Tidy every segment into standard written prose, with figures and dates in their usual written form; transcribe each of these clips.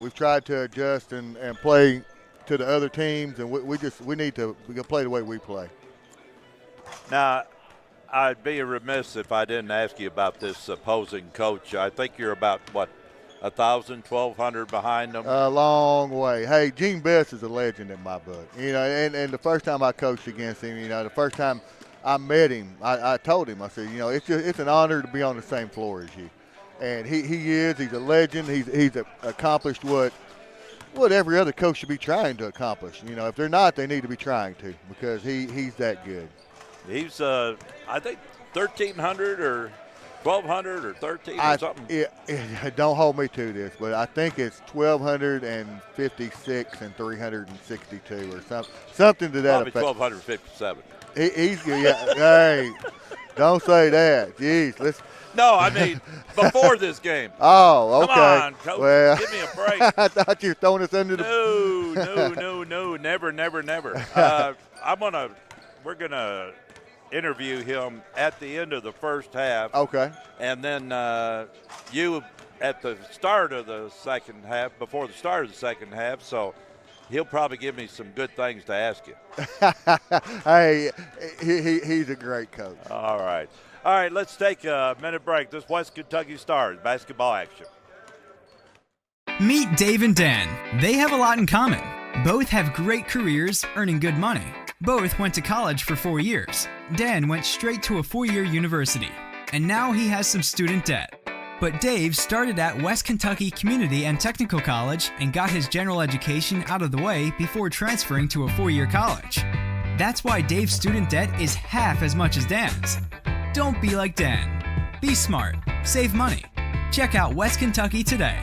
We've tried to adjust and play to the other teams, and we need to play the way we play. Now, I'd be remiss if I didn't ask you about this opposing coach. I think you're about, 1,000, 1,200 behind them? A long way. Hey, Gene Best is a legend in my book. And the first time I coached against him, the first time I met him, I told him, I said, it's an honor to be on the same floor as you. And he's a legend. He's accomplished what every other coach should be trying to accomplish. If they're not, they need to be trying to, because he's that good. He's, I think, 1,300 or 1,200 or 13 or something. Don't hold me to this, but I think it's 1,256 and 362 or something to that Probably effect. 1,257. Hey, don't say that. Jeez, let's. No, I mean before this game. Oh, okay. Come on, Coach. Well, Give me a break. I thought you were throwing us under the. No, never. We're gonna interview him at the end of the first half. Okay. And then you at the start of the second half, before the start of the second half. So he'll probably give me some good things to ask you. Hey, he's a great coach. All right, let's take a minute break. This West Kentucky Stars basketball action. Meet Dave and Dan. They have a lot in common. Both have great careers, earning good money. Both went to college for 4 years. Dan went straight to a 4-year university, and now he has some student debt. But Dave started at West Kentucky Community and Technical College and got his general education out of the way before transferring to a 4-year college. That's why Dave's student debt is half as much as Dan's. Don't be like Dan. Be smart. Save money. Check out West Kentucky today.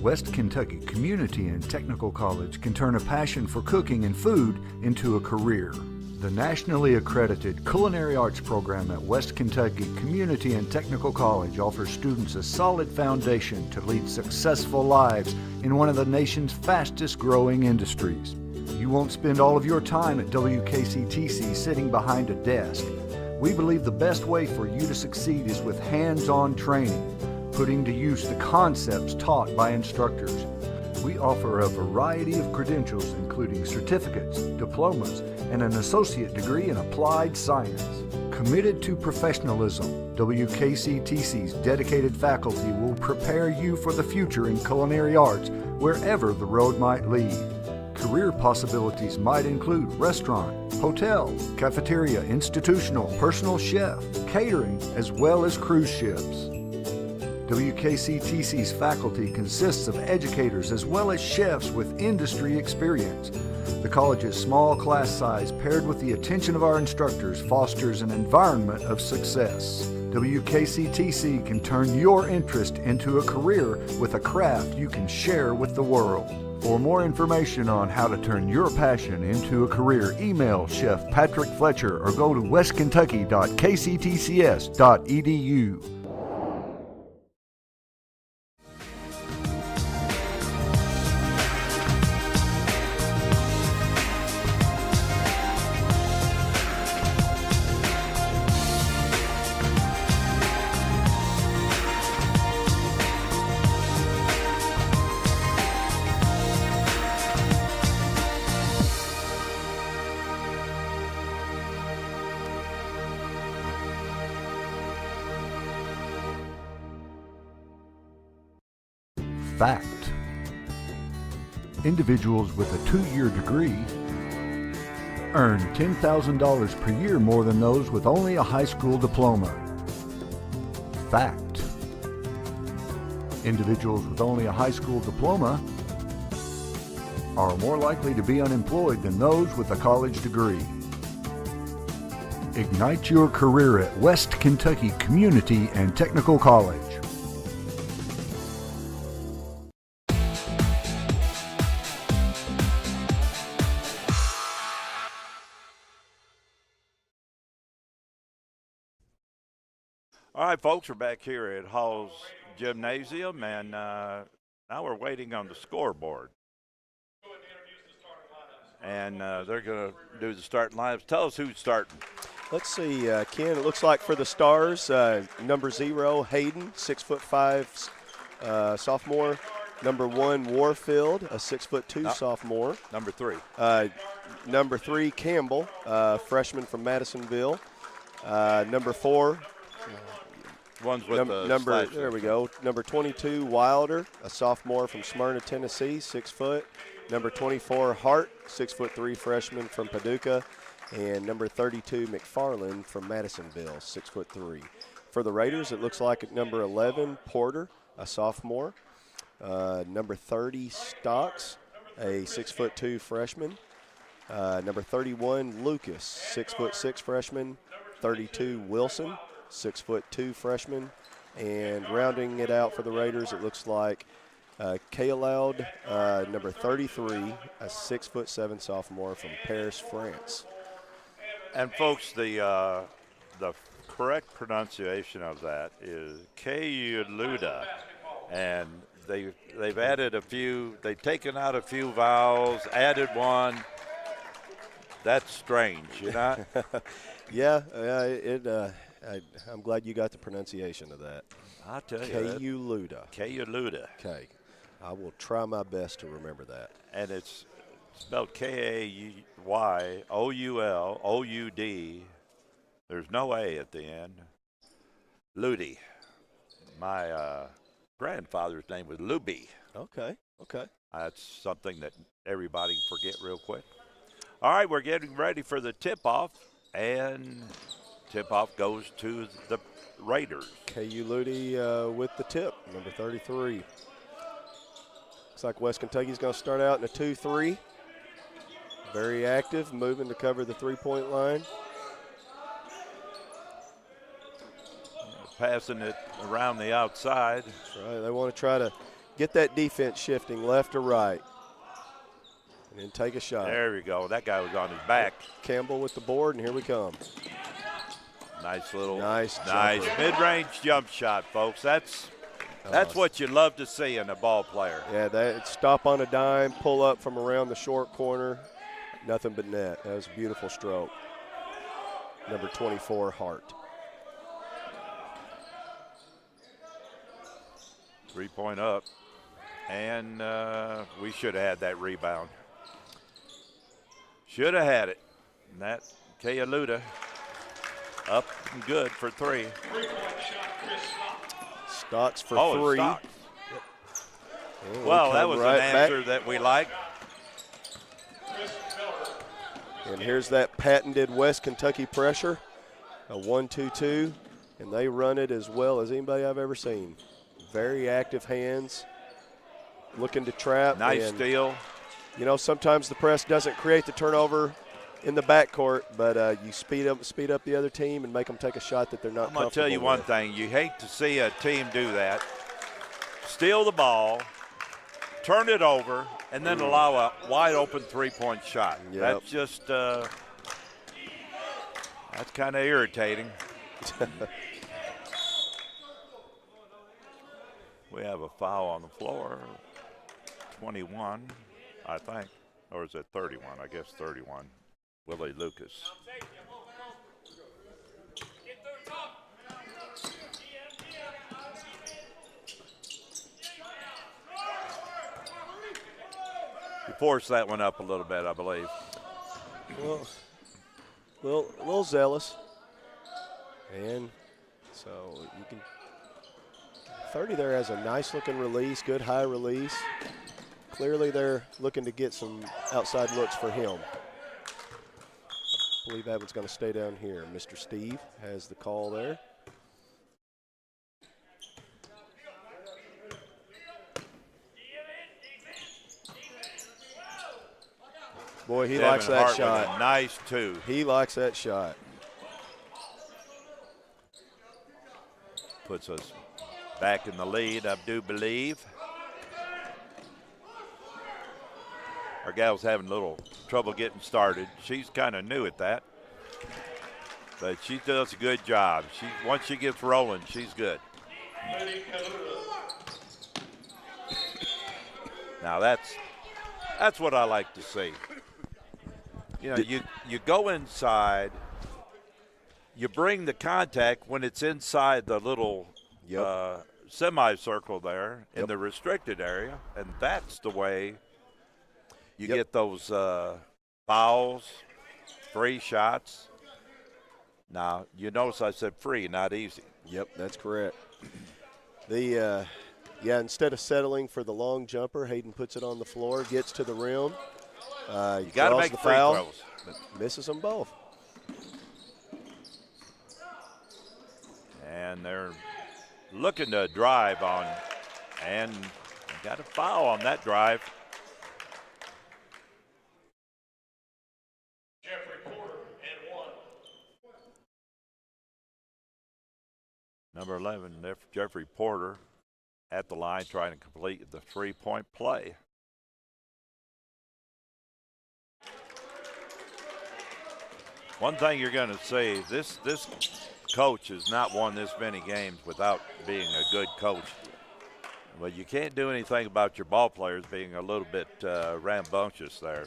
West Kentucky Community and Technical College can turn a passion for cooking and food into a career. The nationally accredited Culinary Arts program at West Kentucky Community and Technical College offers students a solid foundation to lead successful lives in one of the nation's fastest growing industries. You won't spend all of your time at WKCTC sitting behind a desk. We believe the best way for you to succeed is with hands-on training, putting to use the concepts taught by instructors. We offer a variety of credentials including certificates, diplomas, and an associate degree in applied science. Committed to professionalism, WKCTC's dedicated faculty will prepare you for the future in culinary arts wherever the road might lead. Career possibilities might include restaurant, hotel, cafeteria, institutional, personal chef, catering, as well as cruise ships. WKCTC's faculty consists of educators as well as chefs with industry experience. The college's small class size paired with the attention of our instructors fosters an environment of success. WKCTC can turn your interest into a career with a craft you can share with the world. For more information on how to turn your passion into a career, email Chef Patrick Fletcher or go to westkentucky.kctcs.edu. Fact. Individuals with a 2-year degree earn $10,000 per year more than those with only a high school diploma. Fact. Individuals with only a high school diploma are more likely to be unemployed than those with a college degree. Ignite your career at West Kentucky Community and Technical College. All right, folks, we're back here at Haws Gymnasium, and now we're waiting on the scoreboard. And they're going to do the starting lineups. Tell us who's starting. Let's see, Ken, it looks like for the Stars, number 0, Hayden, 6'5", sophomore. Number 1, Warfield, a 6'2" sophomore. Number 3. Number 3, Campbell, freshman from Madisonville. Number 4, one's with there we go. Number 22, Wilder, a sophomore from Smyrna, Tennessee, 6 foot. Number 24, Hart, 6'3" freshman from Paducah. And number 32, McFarland from Madisonville, 6'3". For the Raiders, it looks like at number 11, Porter, a sophomore. Number 30, Stocks, a 6'2" freshman. Number 31, Lucas, 6'6" freshman. 32, Wilson, 6'2" freshman. And rounding it out for the Raiders, it looks like K-Loud, number 33, a 6'7" sophomore from Paris, France. And folks, the correct pronunciation of that is K-Luda, and they've added a few. They've taken out a few vowels, added one. That's strange, you know. Yeah, I'm glad you got the pronunciation of that. I'll tell you. K-Luda. K-Luda. Okay, I will try my best to remember that. And it's spelled K-A-Y-O-U-L-O-U-D. There's no A at the end. Ludi. My grandfather's name was Luby. Okay. That's something that everybody forget real quick. All right, we're getting ready for the tip-off, and tip-off goes to the Raiders. KU Ludi with the tip, number 33. Looks like West Kentucky's going to start out in a 2-3. Very active, moving to cover the three-point line. Passing it around the outside. That's right. They want to try to get that defense shifting left to right. And then take a shot. There we go. That guy was on his back. Campbell with the board, and here we come. Nice mid-range jump shot, folks. That's what you love to see in a ball player. Yeah, that stop on a dime, pull up from around the short corner, nothing but net. That was a beautiful stroke. Number 24, Hart. 3-point up, and we should have had that rebound. Should have had it. And that Kealuda up and good for 3. Stocks for 3. Stocks. Yep. Well, that was an answer that we like. And here's that patented West Kentucky pressure, a 1-2-2, and they run it as well as anybody I've ever seen. Very active hands, looking to trap. Nice steal. You know, sometimes the press doesn't create the turnover in the backcourt, but you speed up the other team and make them take a shot that they're not comfortable with. I'm going to tell you one thing. You hate to see a team do that, steal the ball, turn it over, and then allow a wide-open three-point shot. Yep. That's just that's kind of irritating. We have a foul on the floor, 21, I think, or is it 31? I guess 31. Willie Lucas. You forced that one up a little bit, I believe. Well, a little zealous. And so you can 30 there has a nice looking release, good high release. Clearly they're looking to get some outside looks for him. I believe that one's going to stay down here. Mr. Steve has the call there. Boy, he likes that shot. Nice 2. He likes that shot. Puts us back in the lead, I do believe. Our gal's having a little trouble getting started. She's kind of new at that. But she does a good job. Once she gets rolling, she's good. Now that's what I like to see. You know, you go inside, you bring the contact when it's inside the little semicircle there in the restricted area, and that's the way you get those fouls, free shots. Now, you notice I said free, not easy. Yep, that's correct. Instead of settling for the long jumper, Hayden puts it on the floor, gets to the rim. You got to make the free foul, throws. misses them both. And they're looking to drive on, and got a foul on that drive. Number 11, Jeffrey Porter, at the line trying to complete the three-point play. One thing you're going to see, this coach has not won this many games without being a good coach. But you can't do anything about your ball players being a little bit rambunctious there.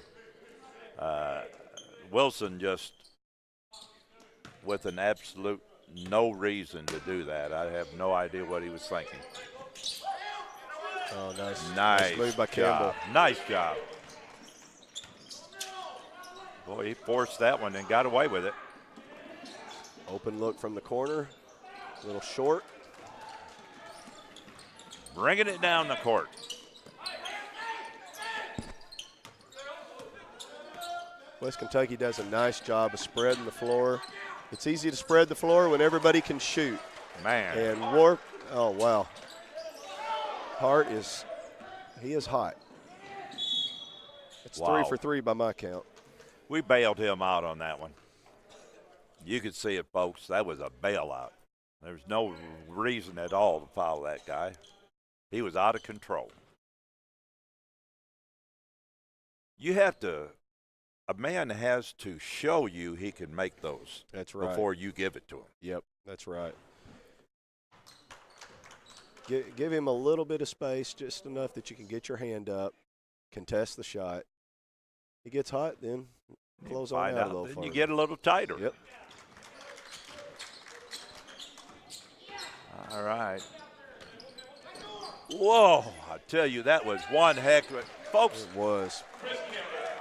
Wilson just with an absolute no reason to do that. I have no idea what he was thinking. Oh, nice. Nice move by Campbell. Nice job. Boy, he forced that one and got away with it. Open look from the corner. A little short. Bringing it down the court. West Kentucky does a nice job of spreading the floor. It's easy to spread the floor when everybody can shoot. Man. And Warp, oh, wow. Hart is hot. It's 3 for 3 by my count. We bailed him out on that one. You could see it, folks. That was a bailout. There's no reason at all to foul that guy. He was out of control. A man has to show you he can make those. That's right. Before you give it to him. Yep, that's right. Give him a little bit of space, just enough that you can get your hand up, contest the shot. He gets hot, then close on out a little further. You get a little tighter. Yep. All right. Whoa, I tell you, that was one heck of it. Folks, it was.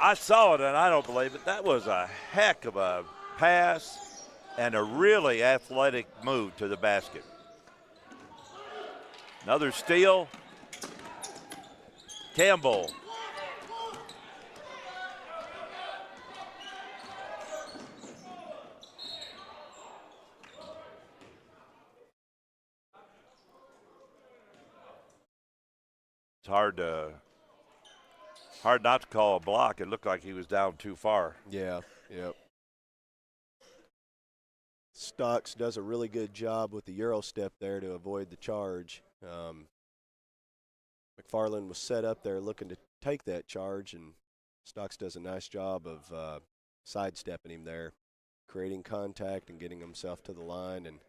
I saw it, and I don't believe it. That was a heck of a pass and a really athletic move to the basket. Another steal. Campbell. It's hard not to call a block. It looked like he was down too far. Yeah, yep. Stocks does a really good job with the Euro step there to avoid the charge. McFarland was set up there looking to take that charge, and Stocks does a nice job of sidestepping him there, creating contact and getting himself to the line. And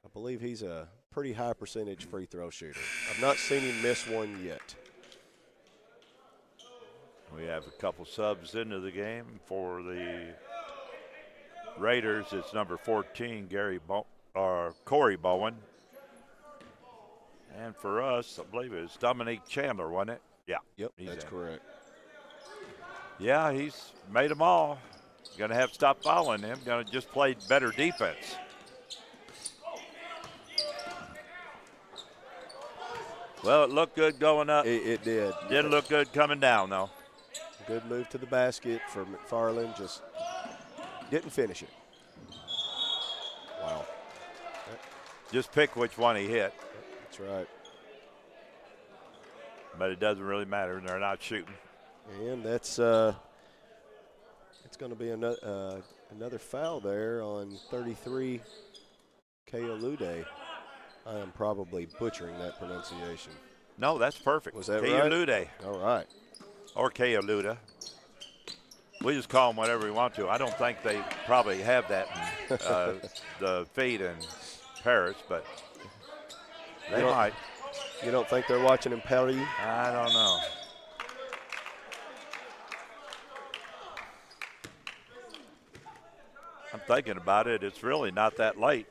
I believe he's a pretty high percentage free throw shooter. I've not seen him miss one yet. We have a couple subs into the game for the Raiders. It's number 14, Corey Bowen. And for us, I believe it's Dominique Chandler, wasn't it? Yeah. Yep, that's correct. Yeah, he's made them all. Going to have to stop fouling him. Going to just play better defense. Well, it looked good going up. It did. Didn't look good coming down, though. Good move to the basket for McFarland. Just didn't finish it. Wow. Just pick which one he hit. That's right. But it doesn't really matter. They're not shooting. And that's it's going to be another foul there on 33, Keolude. I am probably butchering that pronunciation. No, that's perfect. Was that Keolude. right? All right. Or Keolude. We just call them whatever we want to. I don't think they probably have that in the feet in Paris, but they might. You don't think they're watching in Paris? I don't know. I'm thinking about it. It's really not that late.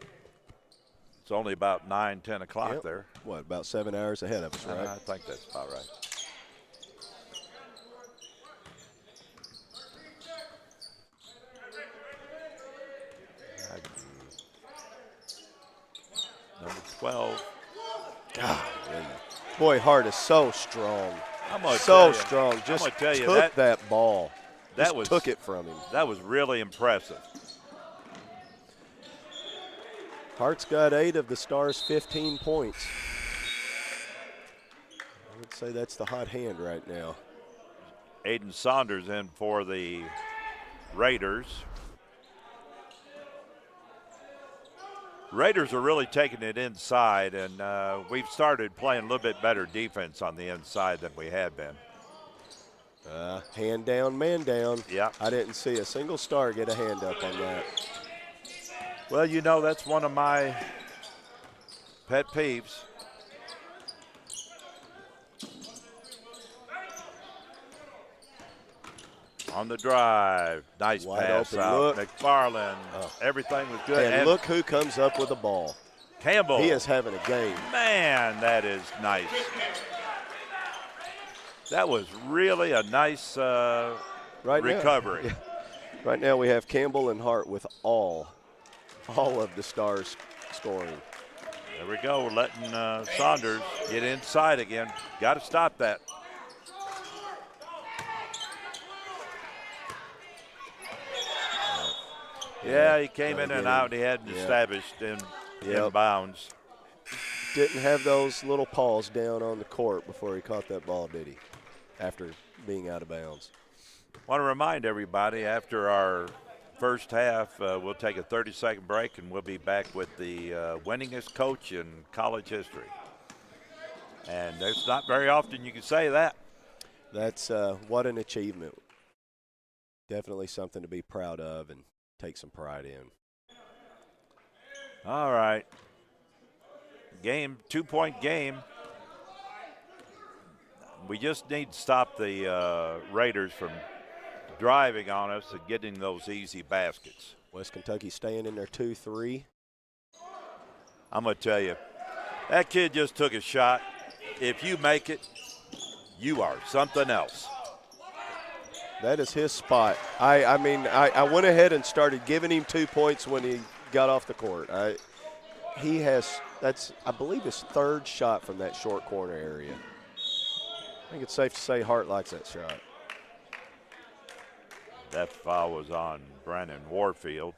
It's only about 9, 10 o'clock there. What, about 7 hours ahead of us, right? I think that's about right. Number 12. God, boy, Hart is so strong. Strong. Just took that ball. Took it from him. That was really impressive. Hart's got 8 of the Stars' 15 points. I would say that's the hot hand right now. Aiden Saunders in for the Raiders. Raiders are really taking it inside, and we've started playing a little bit better defense on the inside than we had been. Hand down, man down. Yeah. I didn't see a single Star get a hand up on that. Well, you know, that's one of my pet peeves. On the drive, nice pass out. Look. McFarland, everything was good. And look who comes up with the ball. Campbell. He is having a game. Man, that is nice. That was really a nice recovery. Now, right now we have Campbell and Hart with all of the Stars scoring. There we go. We're letting Saunders get inside again. Got to stop that. Yeah, he came in and out. He hadn't established in bounds. Didn't have those little paws down on the court before he caught that ball, did he? After being out of bounds. Want to remind everybody, after our first half, we'll take a 30-second break, and we'll be back with the winningest coach in college history. And it's not very often you can say that. That's what an achievement. Definitely something to be proud of and take some pride in. All right. Game, 2-point game. We just need to stop the Raiders from driving on us and getting those easy baskets. West Kentucky staying in their 2-3. I'm going to tell you, that kid just took a shot. If you make it, you are something else. That is his spot. I mean, I went ahead and started giving him 2 points when he got off the court. He has, that's, I believe, his third shot from that short corner area. I think it's safe to say Hart likes that shot. That foul was on Brandon Warfield.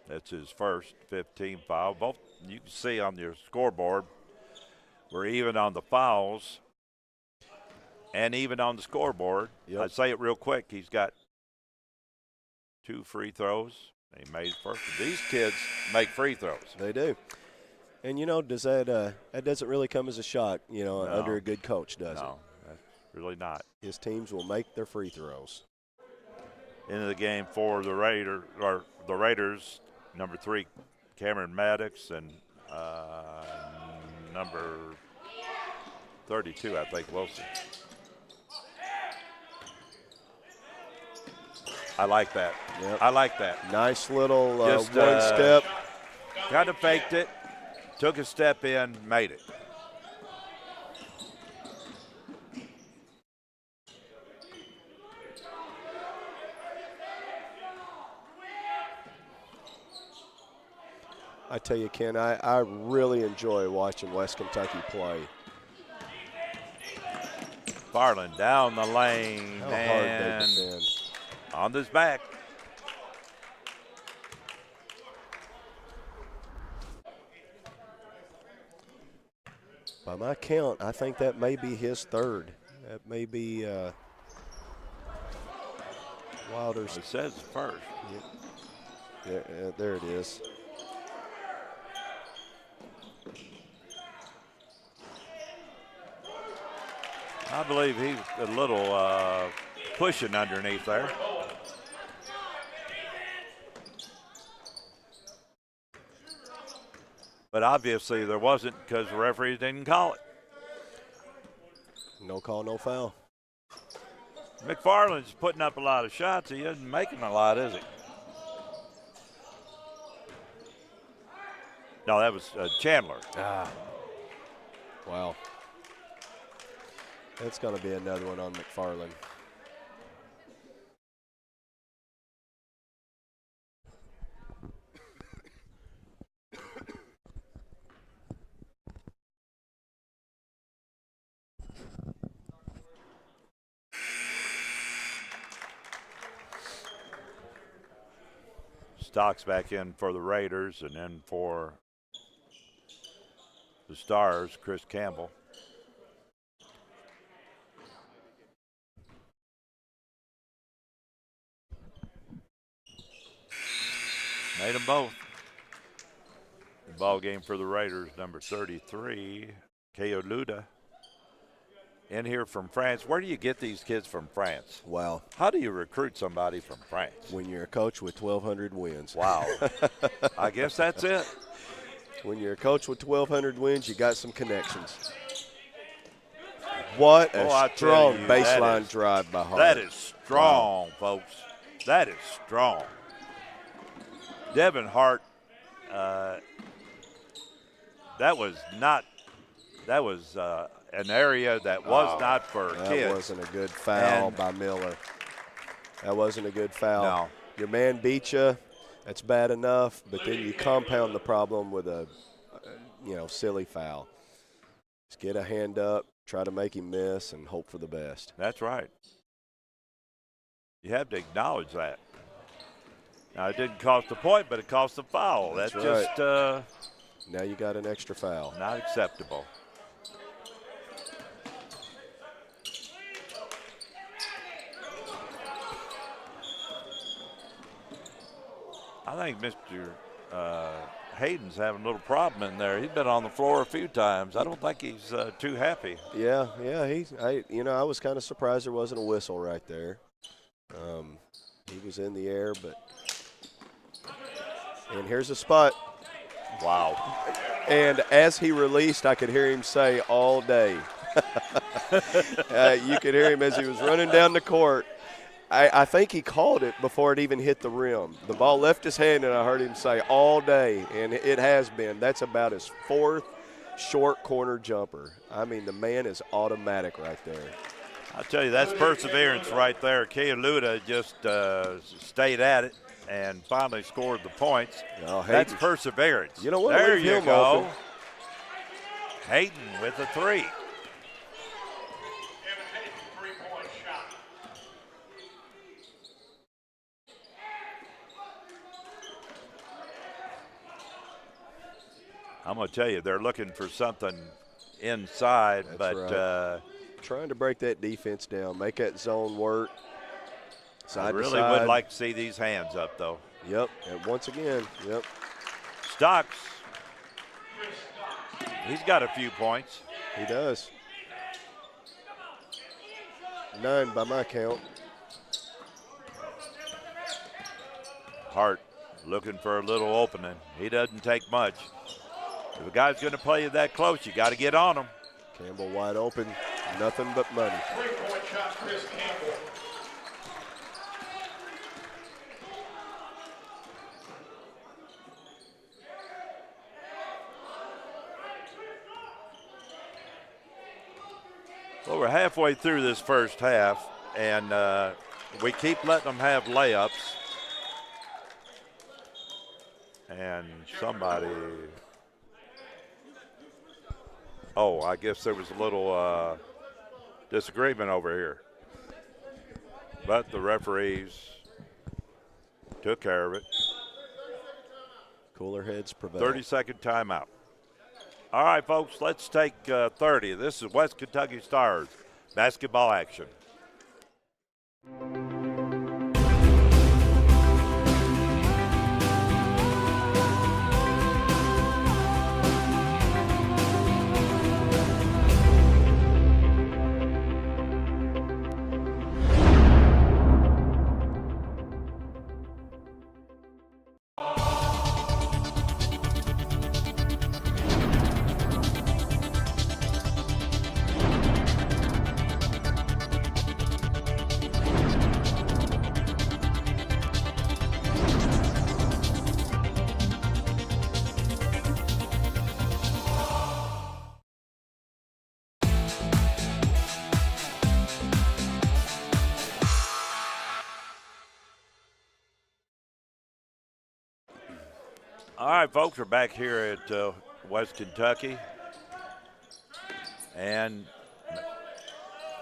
That's his first 15 foul. Both you can see on your scoreboard, we're even on the fouls and even on the scoreboard. Yep. I'd say it real quick. He's got 2 free throws. He made first. These kids make free throws. They do. And, you know, does that doesn't really come as a shock, you know, under a good coach, does it? No, that's really not. His teams will make their free throws. Into the game for the Raiders, number 3, Cameron Maddox, and number 32, I think, Wilson. I like that. Yep. I like that. Nice little Just, one step. Kind of faked it, took a step in, made it. I tell you, Ken, I really enjoy watching West Kentucky play. Farland down the lane. How hard they defend. On his back. By my count, I think that may be his third. That may be Wilder's. It says first. Yeah, there it is. I believe he's a little pushing underneath there. But obviously there wasn't because the referee didn't call it. No call, no foul. McFarland's putting up a lot of shots. He isn't making a lot, is he? No, that was Chandler. Wow. That's going to be another one on McFarland. Stocks back in for the Raiders, and then for the Stars, Chris Campbell. Made them both. The ball game for the Raiders, number 33, Keo Luda. In here from France. Where do you get these kids from France? Wow. How do you recruit somebody from France? When you're a coach with 1,200 wins. Wow. I guess that's it. When you're a coach with 1,200 wins, you got some connections. What a strong baseline drive by Hart. That is strong, folks. That is strong. Devin Hart, that was an area that was not for kids. That wasn't a good foul by Miller. That wasn't a good foul. No. Your man beat you. That's bad enough, but then you compound the problem with a silly foul. Just get a hand up, try to make him miss, and hope for the best. That's right. You have to acknowledge that. Now, it didn't cost a point, but it cost a foul. That's right. Just now you got an extra foul. Not acceptable. I think Mr. Hayden's having a little problem in there. He's been on the floor a few times. I don't think he's too happy. Yeah. I was kind of surprised there wasn't a whistle right there. He was in the air, and here's a spot. Wow. And as he released, I could hear him say all day. You could hear him as he was running down the court. I think he called it before it even hit the rim. The ball left his hand, and I heard him say all day, and it has been. That's about his fourth short corner jumper. I mean, the man is automatic right there. I'll tell you, that's perseverance right there. Keo Luda just stayed at it and finally scored the points. That's perseverance. You know what? There you go. Open. Hayden with a three. I'm going to tell you, they're looking for something inside, That's right. Trying to break that defense down, make that zone work. I really would like to see these hands up, though. Yep, and once again, yep. Stocks, he's got a few points. He does. 9 by my count. Hart looking for a little opening. He doesn't take much. If a guy's going to play you that close, you got to get on him. Campbell wide open, nothing but money. 3-point shot, Chris Campbell. Well, we're halfway through this first half, and we keep letting them have layups. And somebody, I guess there was a little disagreement over here. But the referees took care of it. Cooler heads prevail. 30-second timeout. All right, folks, let's take 30. This is West Kentucky Stars basketball action. All right, folks, we're back here at West Kentucky. And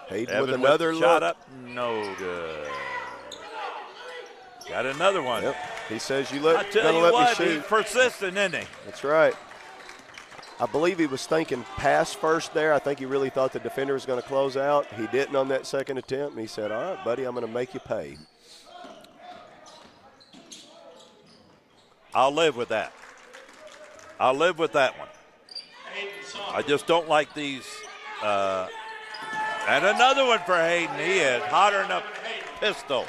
Hayden Evan with another with the shot look. up, no good. Got another one. Yep. He says, I gonna tell you let what, me he's shoot. persistent, isn't he? That's right. I believe he was thinking pass first there. I think he really thought the defender was going to close out. He didn't on that second attempt, and he said, all right, buddy, I'm going to make you pay. I'll live with that. I'll live with that one. I just don't like these. And another one for Hayden. He is hotter than a pistol.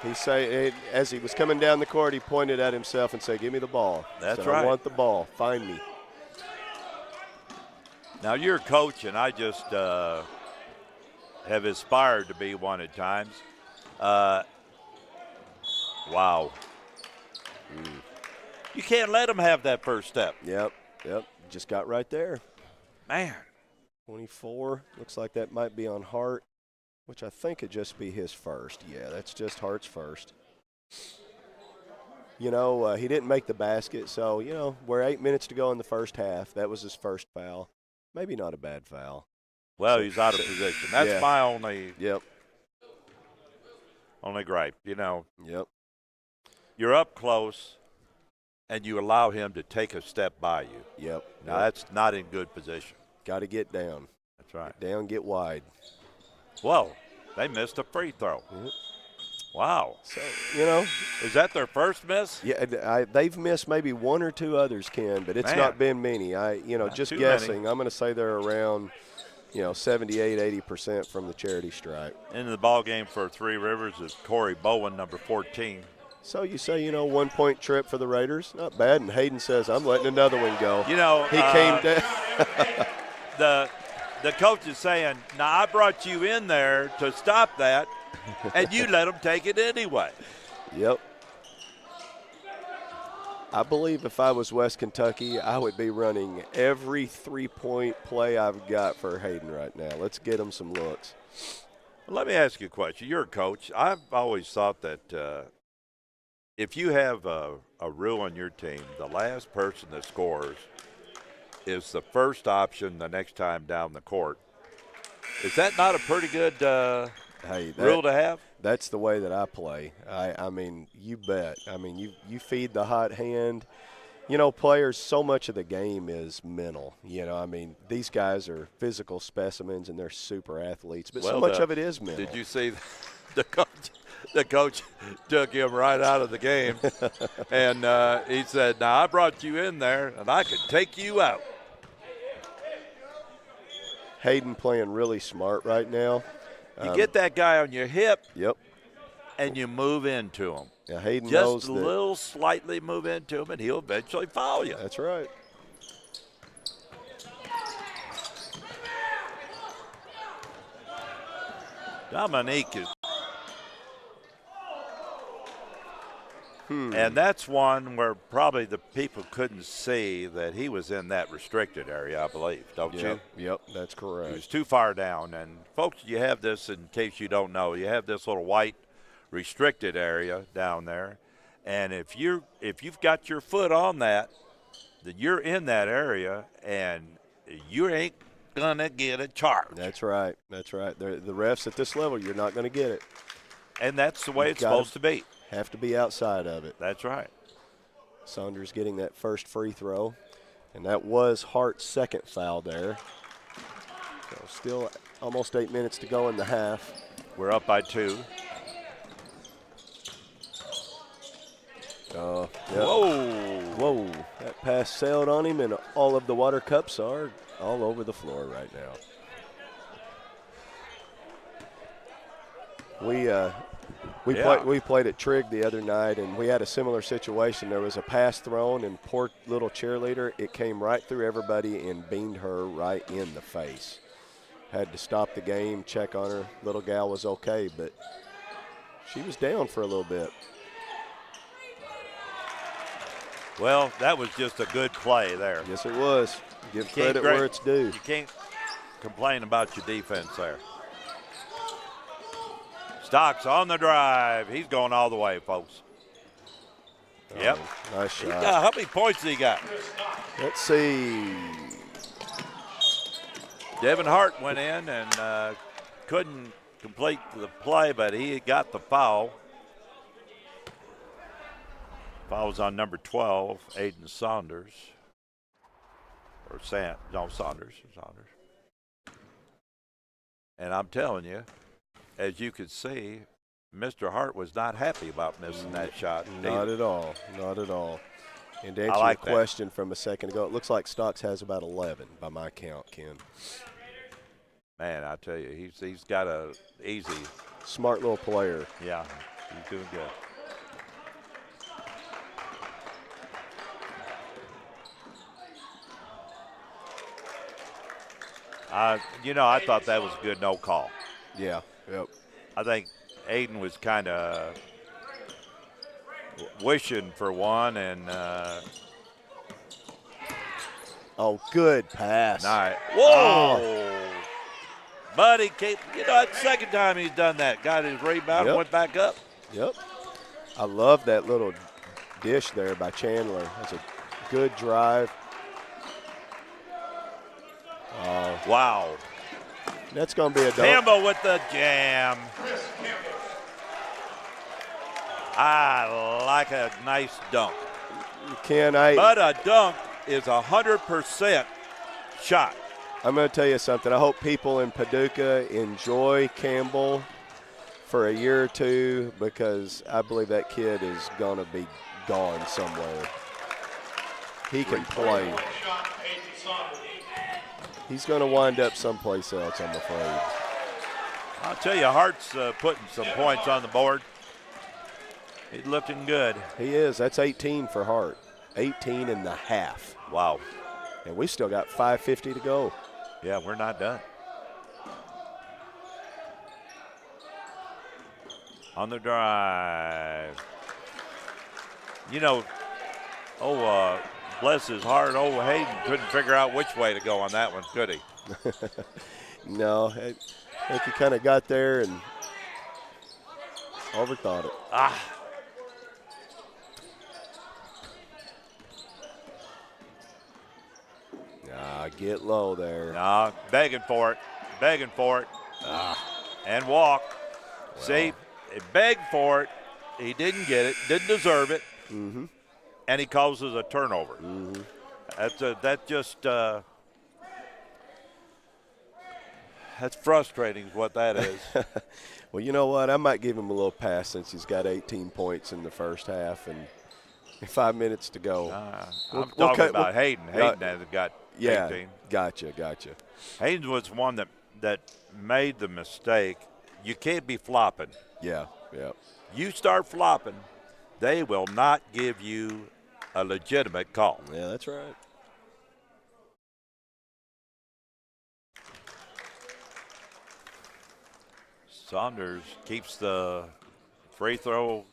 He say, as he was coming down the court, he pointed at himself and said, give me the ball. That's said, right. I want the ball. Find me. Now, you're a coach, and I just have aspired to be one at times. Wow. You can't let them have that first step. Yep. Just got right there. Man. 24. Looks like that might be on Hart, which I think could just be his first. Yeah, that's just Hart's first. He didn't make the basket, so, we're 8 minutes to go in the first half. That was his first foul. Maybe not a bad foul. Well, he's out of position. That's my only gripe. Yep. You're up close, and you allow him to take a step by you. Yep. Now, that's not in good position. Got to get down. That's right. Get down, get wide. Whoa, they missed a free throw. Mm-hmm. Wow. So, Is that their first miss? Yeah, they've missed maybe one or two others, Ken, but it's not been many. Just guessing, many. I'm going to say they're around, 78, 80% from the charity stripe. Into the ball game for Three Rivers is Corey Bowen, number 14. So you say, 1 point trip for the Raiders, not bad. And Hayden says, I'm letting another one go. He came down. The coach is saying, now I brought you in there to stop that, and you let them take it anyway. Yep. I believe if I was West Kentucky, I would be running every 3-point play I've got for Hayden right now. Let's get him some looks. Well, let me ask you a question. You're a coach. I've always thought that if you have a rule on your team, the last person that scores is the first option the next time down the court. Is that not a pretty good rule to have? That's the way that I play. I mean, you bet. I mean, you feed the hot hand. Players, so much of the game is mental. I mean, these guys are physical specimens and they're super athletes, but so much of it is mental. Did you see the coach? The coach took him right out of the game, and he said, now, I brought you in there, and I could take you out. Hayden playing really smart right now. You get that guy on your hip, yep, and you move into him. Yeah, Hayden knows that. Just a little slightly move into him, and he'll eventually foul you. That's right. Dominique is. And that's one where probably the people couldn't see that he was in that restricted area, I believe, don't you? Yep, that's correct. He was too far down. And, folks, you have this, in case you don't know, you have this little white restricted area down there. And if you've got your foot on that, then you're in that area, and you ain't going to get a charge. That's right. The refs at this level, you're not going to get it. And that's the way it's supposed to be. Have to be outside of it. That's right. Saunders getting that first free throw, and that was Hart's second foul there. So still almost 8 minutes to go in the half. We're up by 2. Yep. Whoa. That pass sailed on him, and all of the water cups are all over the floor right now. We played at Trigg the other night, and we had a similar situation. There was a pass thrown, and poor little cheerleader, it came right through everybody and beamed her right in the face. Had to stop the game, check on her. Little gal was okay, but she was down for a little bit. Well, that was just a good play there. Yes, it was. Give credit where it's due. You can't complain about your defense there. Stocks on the drive. He's going all the way, folks. Yep. Nice He shot. got, how many points did he got? Let's see. Devin Hart went in and couldn't complete the play, but he got the foul. Foul was on number 12, Aiden Saunders. Or Saunders. And I'm telling you, as you could see, Mr. Hart was not happy about missing that shot. Not at all. Not at all. And to answer like your question from a second ago, it looks like Stocks has about 11 by my count, Ken. Man, I tell you, he's got a easy. Smart little player. Yeah, he's doing good. I thought that was a good no call. Yeah. Yep. I think Aiden was kind of wishing for one, and oh, good pass. nice. Whoa! But he came, that's the second time he's done that. Got his rebound, Yep. went back up. Yep. I love that little dish there by Chandler. That's a good drive. Wow. That's going to be a dunk. Campbell with the jam. I like a nice dunk. Ken, But a dunk is 100% shot. I'm going to tell you something. I hope people in Paducah enjoy Campbell for a year or two, because I believe that kid is going to be gone somewhere. He can play. He's going to wind up someplace else, I'm afraid. I'll tell you, Hart's putting some points on the board. He's looking good. He is. That's 18 for Hart. 18 and a half. Wow. And we still got 5:50 to go. Yeah, we're not done. On the drive. Bless his heart, old Hayden couldn't figure out which way to go on that one, could he? No, I think he kind of got there and overthought it. Get low there. No, begging for it. And walk. Well. See, he begged for it. He didn't get it, didn't deserve it. Mm-hmm. And he causes a turnover. Mm-hmm. That's frustrating is what that is. Well, you know what? I might give him a little pass since he's got 18 points in the first half and 5 minutes to go. I'm talking about Hayden. Hayden has got 18. Gotcha. Hayden was one that made the mistake. You can't be flopping. Yeah. You start flopping, they will not give you a legitimate call. Yeah, that's right. Saunders keeps the free throw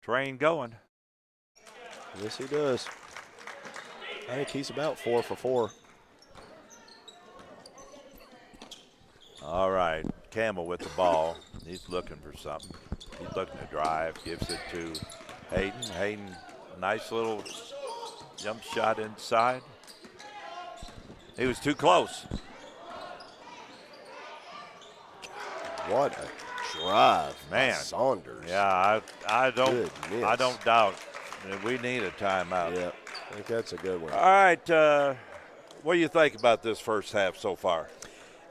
train going. Yes, he does. I think he's about 4 for 4. All right, Campbell with the ball. He's looking for something. He's looking to drive, gives it to Hayden. Hayden, nice little jump shot inside. He was too close. What a drive, man! Saunders. Yeah, I don't doubt that we need a timeout. Yeah, I think that's a good one. All right, what do you think about this first half so far?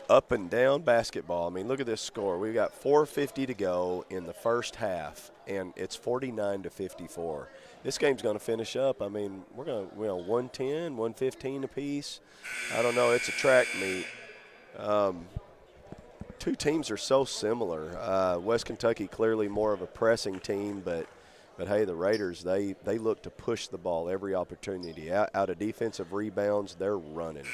Up and down basketball. I mean, look at this score. We've got 4:50 to go in the first half, and it's 49-54. This game's going to finish up. I mean, we're going to 110, 115 apiece. I don't know. It's a track meet. Two teams are so similar. West Kentucky clearly more of a pressing team, but hey, the Raiders, they look to push the ball every opportunity. Out of defensive rebounds, they're running.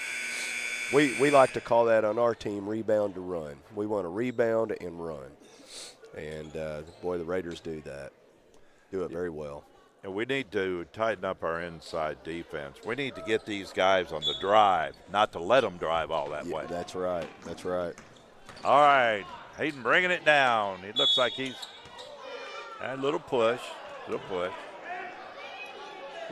We like to call that on our team rebound to run. We want to rebound and run. And, boy, the Raiders do that. Do it very well. And we need to tighten up our inside defense. We need to get these guys on the drive, not to let them drive all that way. That's right. All right, Hayden bringing it down. It looks like he's a little push.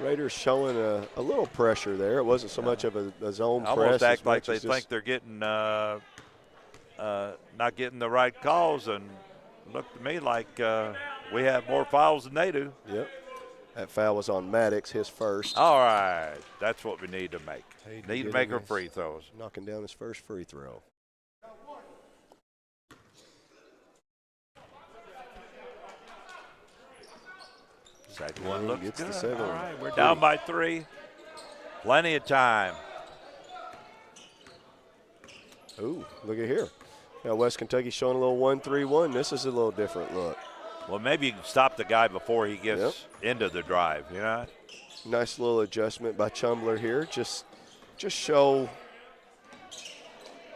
Raiders showing a little pressure there. It wasn't so much of a zone press. Almost act like they think they're getting not getting the right calls, and looked to me like we have more fouls than they do. Yep. That foul was on Maddox, his first. All right, that's what we need to make. Need to make our his, free throws. Knocking down his first free throw. Second one looks gets good. the second All one. right, we're down by 3. Plenty of time. Ooh, look at here. Now West Kentucky showing a little 1-3-1. This is a little different look. Well, maybe you can stop the guy before he gets into the drive, you know? Nice little adjustment by Chumbler here. Just show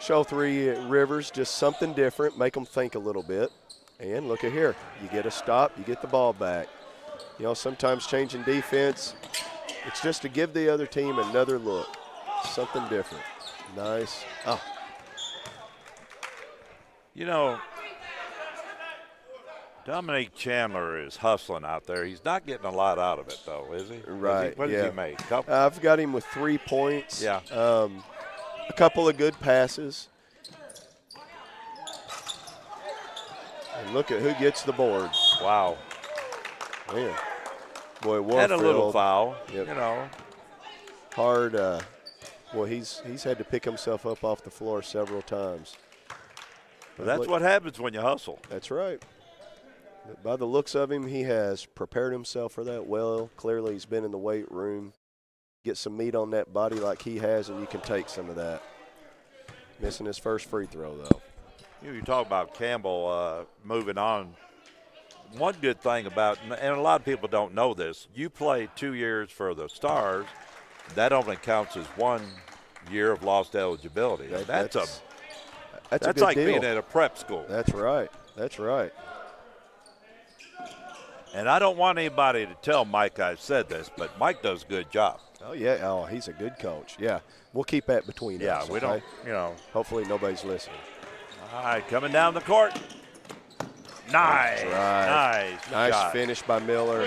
Three Rivers just something different, make them think a little bit. And look at here. You get a stop, you get the ball back. You know, sometimes changing defense, it's just to give the other team another look, something different. Nice. Oh. You know, Dominique Chandler is hustling out there. He's not getting a lot out of it, though, is he? Right. What does he make? Couple? I've got him with 3 points. Yeah. A couple of good passes. And look at who gets the board. Wow. Man. Boy, Warfield. And a little foul, Yep. you know. Hard. Well, he's had to pick himself up off the floor several times. But that's what happens when you hustle. That's right. But by the looks of him, he has prepared himself for that well. Clearly, he's been in the weight room. Get some meat on that body like he has, and you can take some of that. Missing his first free throw, though. You talk about Campbell moving on. One good thing about, and a lot of people don't know this, you play 2 years for the Stars. That only counts as 1 year of lost eligibility. That's a good like deal. Being at a prep school. That's right. That's right. And I don't want anybody to tell Mike I said this, but Mike does a good job. Oh, yeah. Oh, he's a good coach. Yeah. We'll keep that between us. Yeah, we don't, you know. Hopefully nobody's listening. All right, coming down the court. Nice. Right. Nice shot. finish by Miller.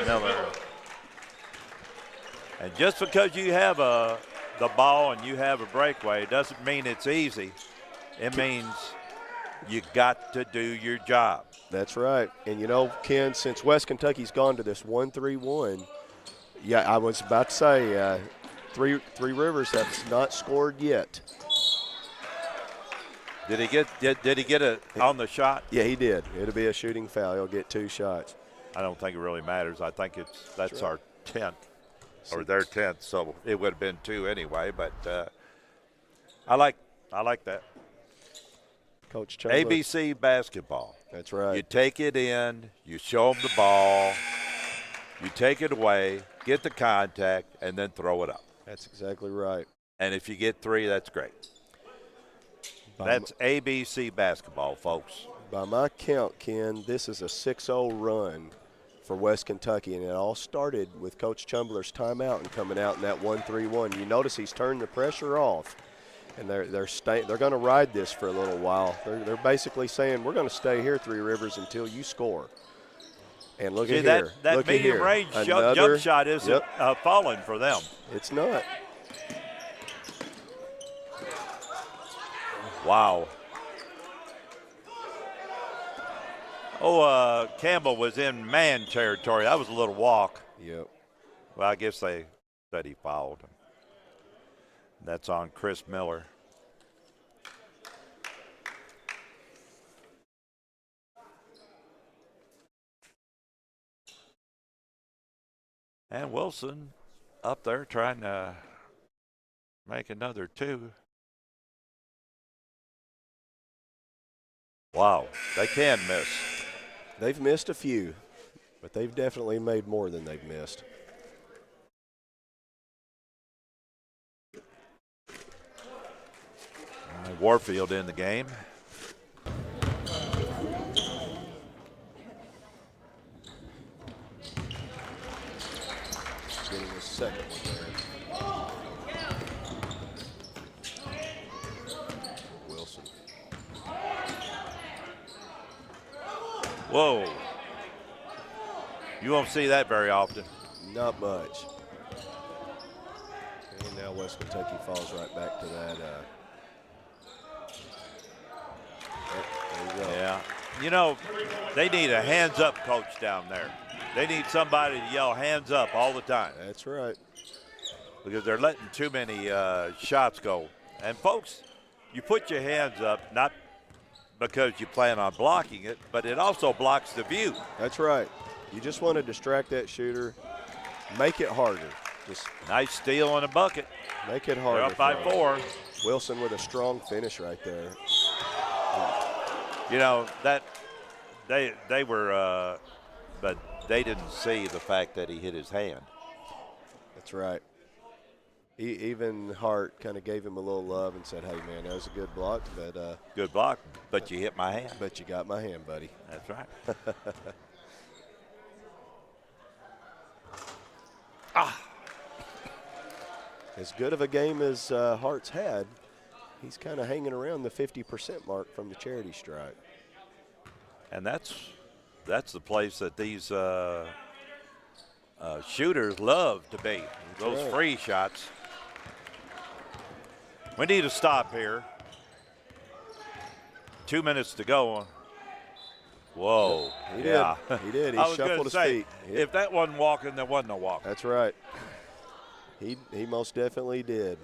And just because you have the ball and you have a breakaway doesn't mean it's easy. It means you got to do your job. That's right. And, you know, Ken, since West Kentucky's gone to this 1-3-1, yeah, I was about to say Three Rivers has not scored yet. Did he get it on the shot? Yeah, he did. It'll be a shooting foul. He'll get 2 shots. I don't think it really matters. I think that's right. our 10th or their 10th, so it would have been 2 anyway. But I like that. Coach Chandler. ABC basketball. That's right. You take it in, you show them the ball, you take it away, get the contact, and then throw it up. That's exactly right. And if you get 3, that's great. That's ABC basketball, folks. By my count, Ken, this is a 6-0 run for West Kentucky, and it all started with Coach Chumbler's timeout and coming out in that 1-3-1. You notice he's turned the pressure off, and they're going to ride this for a little while. They're basically saying, we're going to stay here, Three Rivers, until you score. And look at here. That look medium at here. range jump shot isn't falling for them. It's not. Wow. Oh, Campbell was in man territory. That was a little walk. Yep. Well, I guess they said he fouled him. That's on Chris Miller. And Wilson up there trying to make another 2. Wow, they can miss. They've missed a few, but they've definitely made more than they've missed. Warfield in the game. Getting his second one there. Wilson. Whoa. You won't see that very often. Not much. now West Kentucky falls right back to that. There you go. Yeah. You know, they need a hands-up coach down there. They need somebody to yell hands up all the time. That's right. Because they're letting too many shots go. And, folks, you put your hands up not because you plan on blocking it, but it also blocks the view. That's right. You just want to distract that shooter, make it harder. Just nice steal and a bucket. Make it harder. They're up by 4. Wilson with a strong finish right there. You know, that they were, but they didn't see the fact that he hit his hand. That's right. Even Hart kind of gave him a little love and said, hey, man, that was a good block. But, good block, but you hit my hand. But you got my hand, buddy. That's right. As good of a game as Hart's had, he's kind of hanging around the 50% mark from the charity stripe. And that's the place that these shooters love to be. Those free shots. We need to stop here. 2 minutes to go. Whoa. He did. He did. He shuffled his feet. If that wasn't walking, there wasn't no walking. That's right. He most definitely did.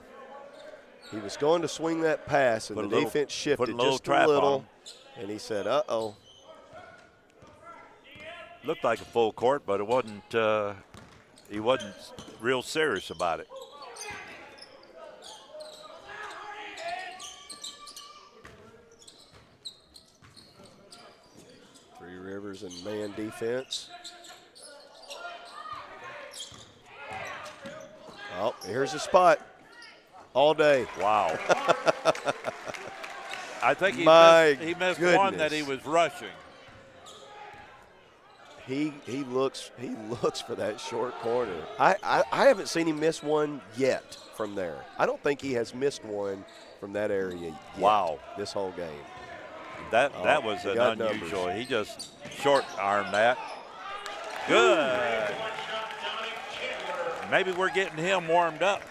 He was going to swing that pass, and the defense shifted just a little. And he said, uh-oh. Looked like a full court, but it wasn't. He wasn't real serious about it. Three Rivers and man defense. Oh, here's a spot. All day. Wow. I think he missed one that he was rushing. He looks for that short corner. I haven't seen him miss one yet from there. I don't think he has missed one from that area yet. Wow. This whole game. That was an unusual. Numbers. He just short-armed that. Good. Maybe we're getting him warmed up.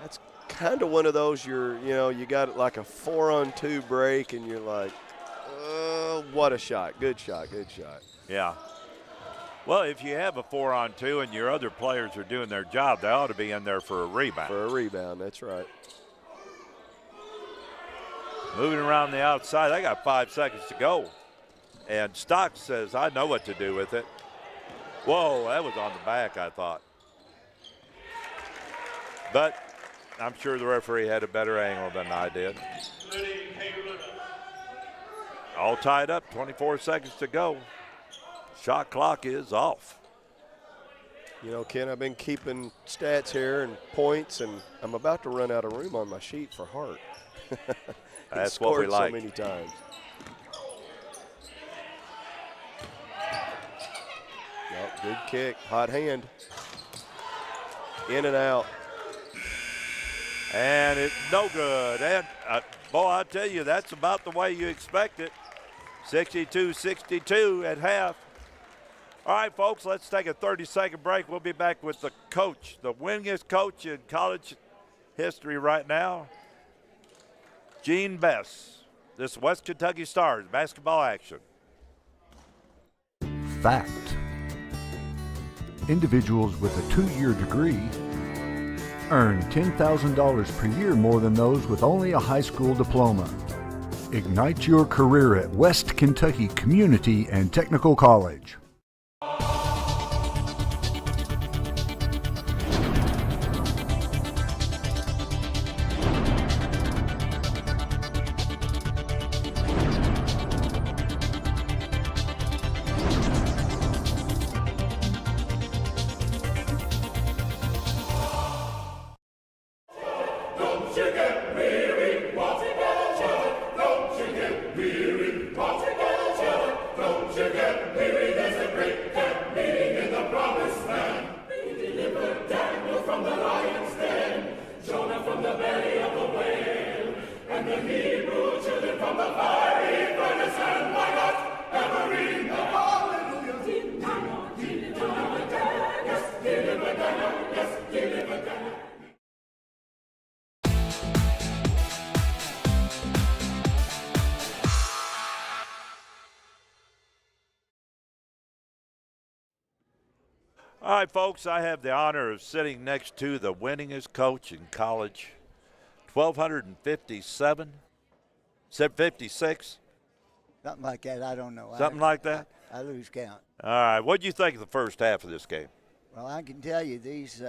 That's kind of one of those you got like a 4-on-2 break and you're like, what a shot. Good shot. Good shot. Yeah. Well, if you have a 4-on-2 and your other players are doing their job, they ought to be in there for a rebound. For a rebound, that's right. Moving around the outside, I got 5 seconds to go. And Stocks says, I know what to do with it. Whoa, that was on the back, I thought. But I'm sure the referee had a better angle than I did. All tied up, 24 seconds to go. Shot clock is off. You know, Ken, I've been keeping stats here and points, and I'm about to run out of room on my sheet for Hart. That's what we like. So many times. Yep, good kick, hot hand. In and out. And it's no good. And, boy, I tell you, that's about the way you expect it. 62-62 at half. All right, folks, let's take a 30-second break. We'll be back with the coach, the winningest coach in college history right now, Gene Bess. This West Kentucky Stars basketball action. Fact. Individuals with a 2-year degree earn $10,000 per year more than those with only a high school diploma. Ignite your career at West Kentucky Community and Technical College. Yes, All right, folks, I have the honor of sitting next to the winningest coach in college, 1,257, said 56. Something like that. I don't know. Something like that? I lose count. All right, what do you think of the first half of this game? Well, I can tell you these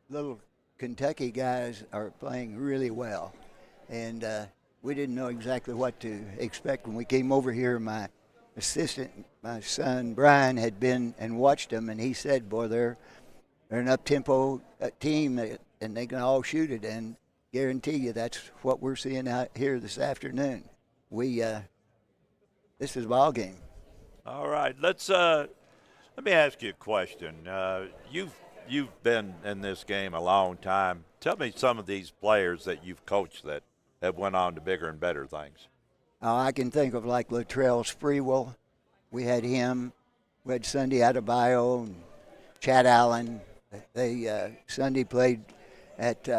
little Kentucky guys are playing really well. And we didn't know exactly what to expect when we came over here. My assistant, my son Brian, had been and watched them, and he said, boy, they're an up-tempo team, and they can all shoot it. And guarantee you that's what we're seeing out here this afternoon. This is a ball game. All right, let me ask you a question. You've been in this game a long time. Tell me some of these players that you've coached that have went on to bigger and better things. I can think of like Latrell Sprewell. We had him. We had Sunday Adebayo and Chad Allen. Sunday played at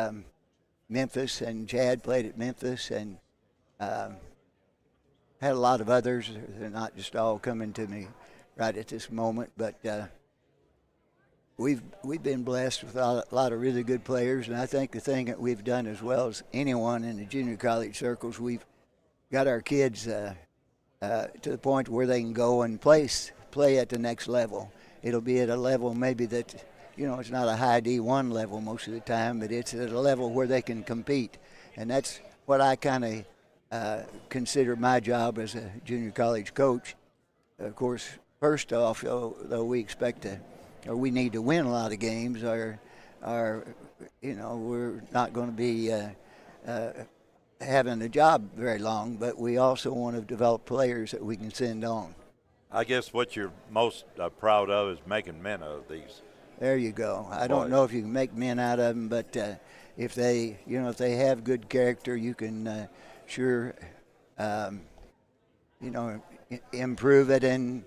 Memphis, and Chad played at Memphis, and had a lot of others. They're not just all coming to me right at this moment, but we've been blessed with a lot of really good players, and I think the thing that we've done as well as anyone in the junior college circles, we've got our kids to the point where they can go and play at the next level. It'll be at a level maybe that, it's not a high D1 level most of the time, but it's at a level where they can compete, and that's what I kind of consider my job as a junior college coach. Of course, first off, though we expect we need to win a lot of games, or we're not going to be having a job very long, but we also want to develop players that we can send on. I guess what you're most proud of is making men of these. There you go. I don't know if you can make men out of them, but if they have good character, you can sure, improve it and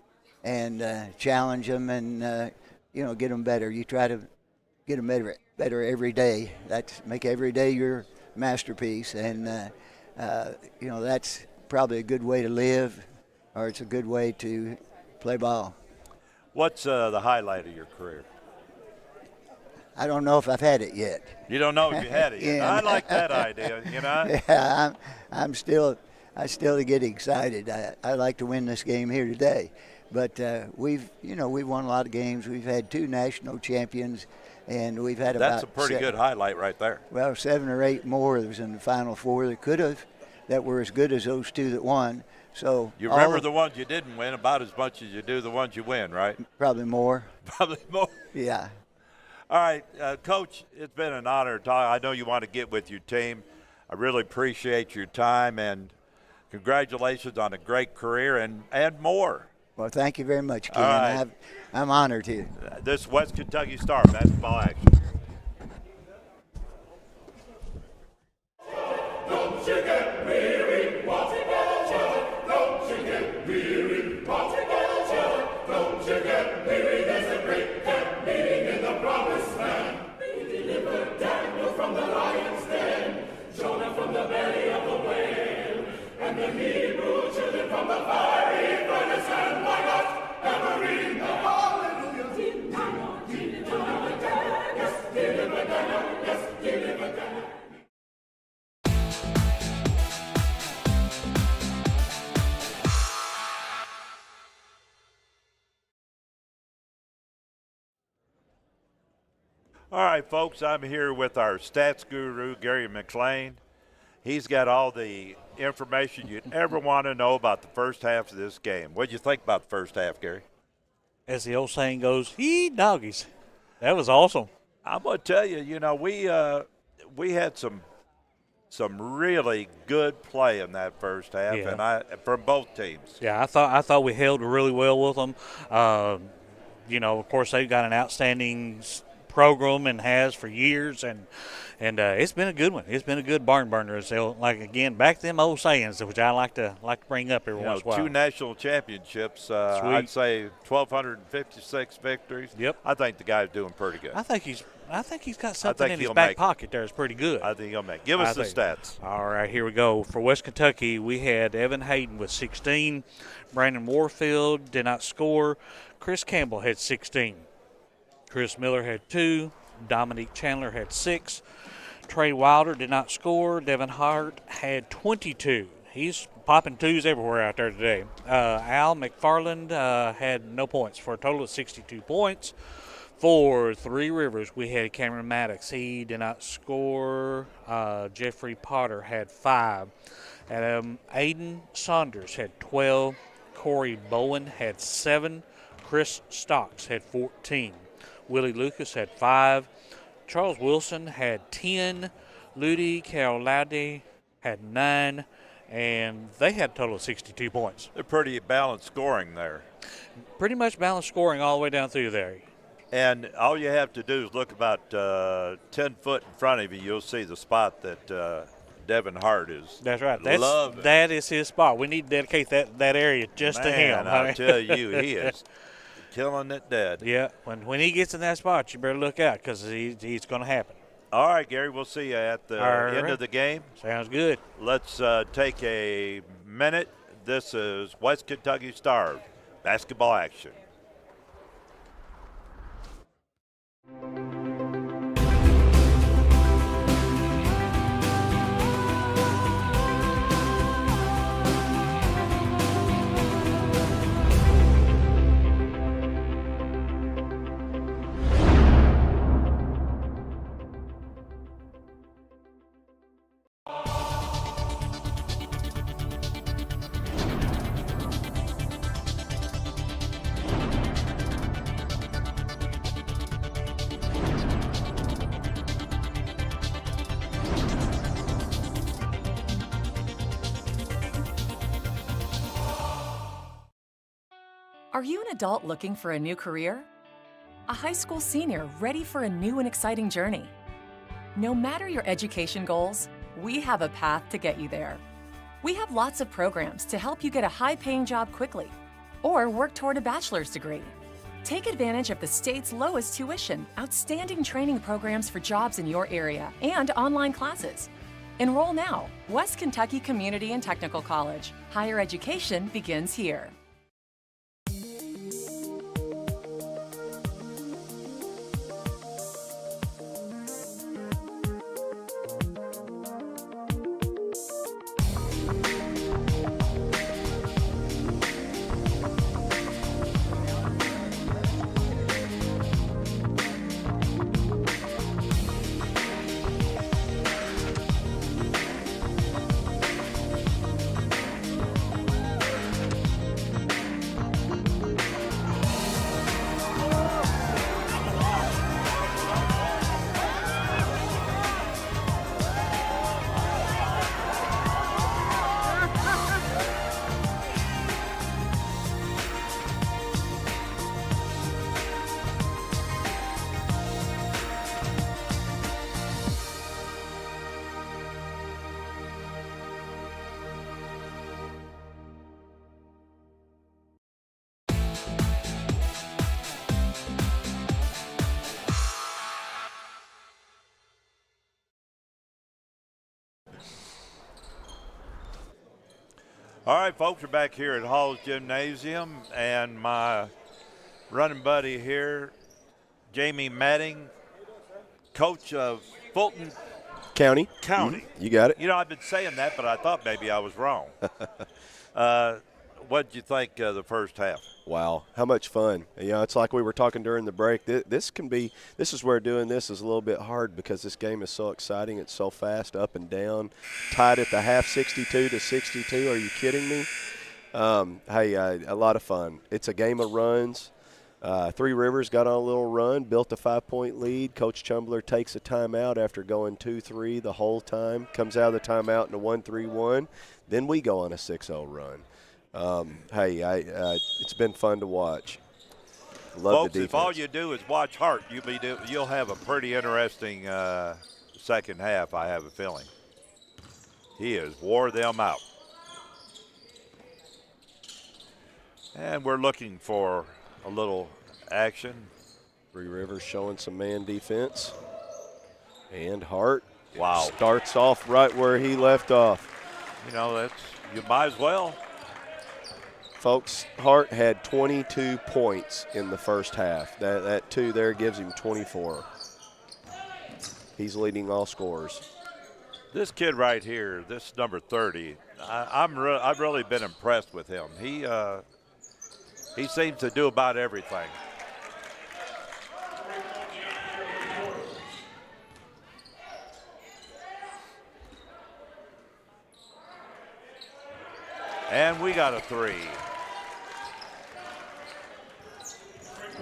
challenge them and get them better. You try to get them better every day. Make every day your masterpiece, and that's probably a good way to live, or it's a good way to play ball. What's the highlight of your career? I don't know if I've had it yet. You don't know if you had it yet. Yeah. I like that idea, Yeah, I still get excited. I like to win this game here today. But we've won a lot of games. We've had 2 national champions, and we've had That's a pretty good highlight right there. Well, 7 or 8 more that was in the Final Four that were as good as those 2 that won. So you remember the ones you didn't win about as much as you do the ones you win, right? Probably more. Probably more. Yeah. All right, Coach, it's been an honor to talk. I know you want to get with your team. I really appreciate your time, and congratulations on a great career and more. Well, thank you very much, Ken. Right. I'm honored to. This West Kentucky Star basketball action. Don't you get weary watching each other. Don't you get weary watching each other. Don't you get weary, there's a great camp meeting in the promised land. He delivered Daniel from the lion's den, Jonah from the belly of the whale, and the Hebrew children from the fiery furnace, and why not every man? Hallelujah! Deliver Daniel, yes, deliver Daniel, yes, deliver Daniel. All right, folks, I'm here with our stats guru, Gary McLean. He's got all the information you'd ever want to know about the first half of this game. What did you think about the first half, Gary? As the old saying goes, "Yee doggies." That was awesome. I'm going to tell you, we had some really good play in that first half, Yeah. and from both teams. Yeah, I thought we held really well with them. Of course, they've got an outstanding program and has for years, and it's been a good one. It's been a good barn burner. So, back to them old sayings, which I like to bring up every once in a while. 2 national championships. I'd say 1,256 victories. Yep. I think the guy's doing pretty good. I think he's I think he's got something in his he'll back make it. pocket there. Is pretty good. I think he'll make it. Give us the stats. All right, here we go. For West Kentucky, we had Evan Hayden with 16. Brandon Warfield did not score. Chris Campbell had 16. Chris Miller had 2. Dominique Chandler had 6. Trey Wilder did not score. Devin Hart had 22. He's popping 2s everywhere out there today. Al McFarland had no points for a total of 62 points. For Three Rivers, we had Cameron Maddox. He did not score. Jeffrey Potter had 5. Aiden Saunders had 12. Corey Bowen had 7. Chris Stocks had 14. Willie Lucas had 5. Charles Wilson had 10. Ludi Carolade had 9. And they had a total of 62 points. They're pretty balanced scoring there. Pretty much balanced scoring all the way down through there. And all you have to do is look about 10 foot in front of you. You'll see the spot that Devin Hart is. That's right. Loving. That is his spot. We need to dedicate that area just to him. I tell you, he is killing it dead. Yeah. When he gets in that spot, you better look out because he's going to happen. All right, Gary, we'll see you at the end of the game. Sounds good. Let's take a minute. This is West Kentucky Star basketball action. Are you an adult looking for a new career? A high school senior ready for a new and exciting journey? No matter your education goals, we have a path to get you there. We have lots of programs to help you get a high-paying job quickly or work toward a bachelor's degree. Take advantage of the state's lowest tuition, outstanding training programs for jobs in your area, and online classes. Enroll now. West Kentucky Community and Technical College. Higher education begins here. All right, folks, we're back here at Haws Gymnasium, and my running buddy here, Jamie Matting, coach of Fulton County. Mm-hmm. You got it. You know, I've been saying that, but I thought maybe I was wrong. What did you think of the first half? Wow, how much fun. You know, it's like we were talking during the break. This is where doing this is a little bit hard because this game is so exciting. It's so fast, up and down. Tied at the half 62-62. Are you kidding me? A lot of fun. It's a game of runs. Three Rivers got on a little run, built a 5-point lead. Coach Chumbler takes a timeout after going 2-3 the whole time. Comes out of the timeout in a 1-3-1. Then we go on a 6-0 run. It's been fun to watch. Love Folks, the defense. if all you do is watch Hart, you'll have a pretty interesting second half, I have a feeling. He has wore them out. And we're looking for a little action. Three Rivers showing some man defense. And Hart Wow. starts off right where he left off. You know, you might as well. Folks, Hart had 22 points in the first half. That 2 there gives him 24. He's leading all scorers. This kid right here, this number 30, I've really been impressed with him. He seems to do about everything. And we got a 3.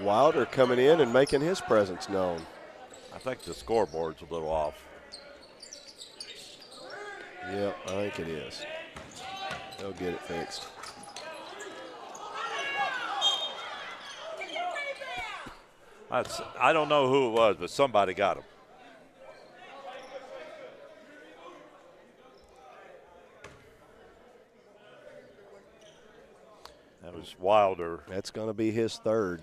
Wilder coming in and making his presence known. I think the scoreboard's a little off. Yep, I think it is. They'll get it fixed. I don't know who it was, but somebody got him. That was Wilder. That's going to be his third.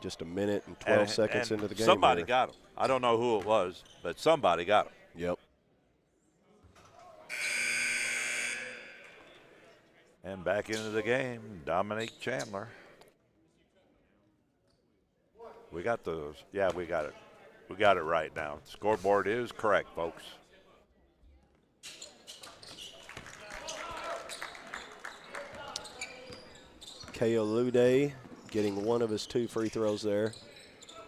Just a minute and 12 seconds into the game. Somebody here. got him. I don't know who it was, but somebody got him. Yep. And back into the game, Dominique Chandler. We got those. Yeah, we got it. We got it right now. The scoreboard is correct, folks. Keolude getting one of his 2 free throws there.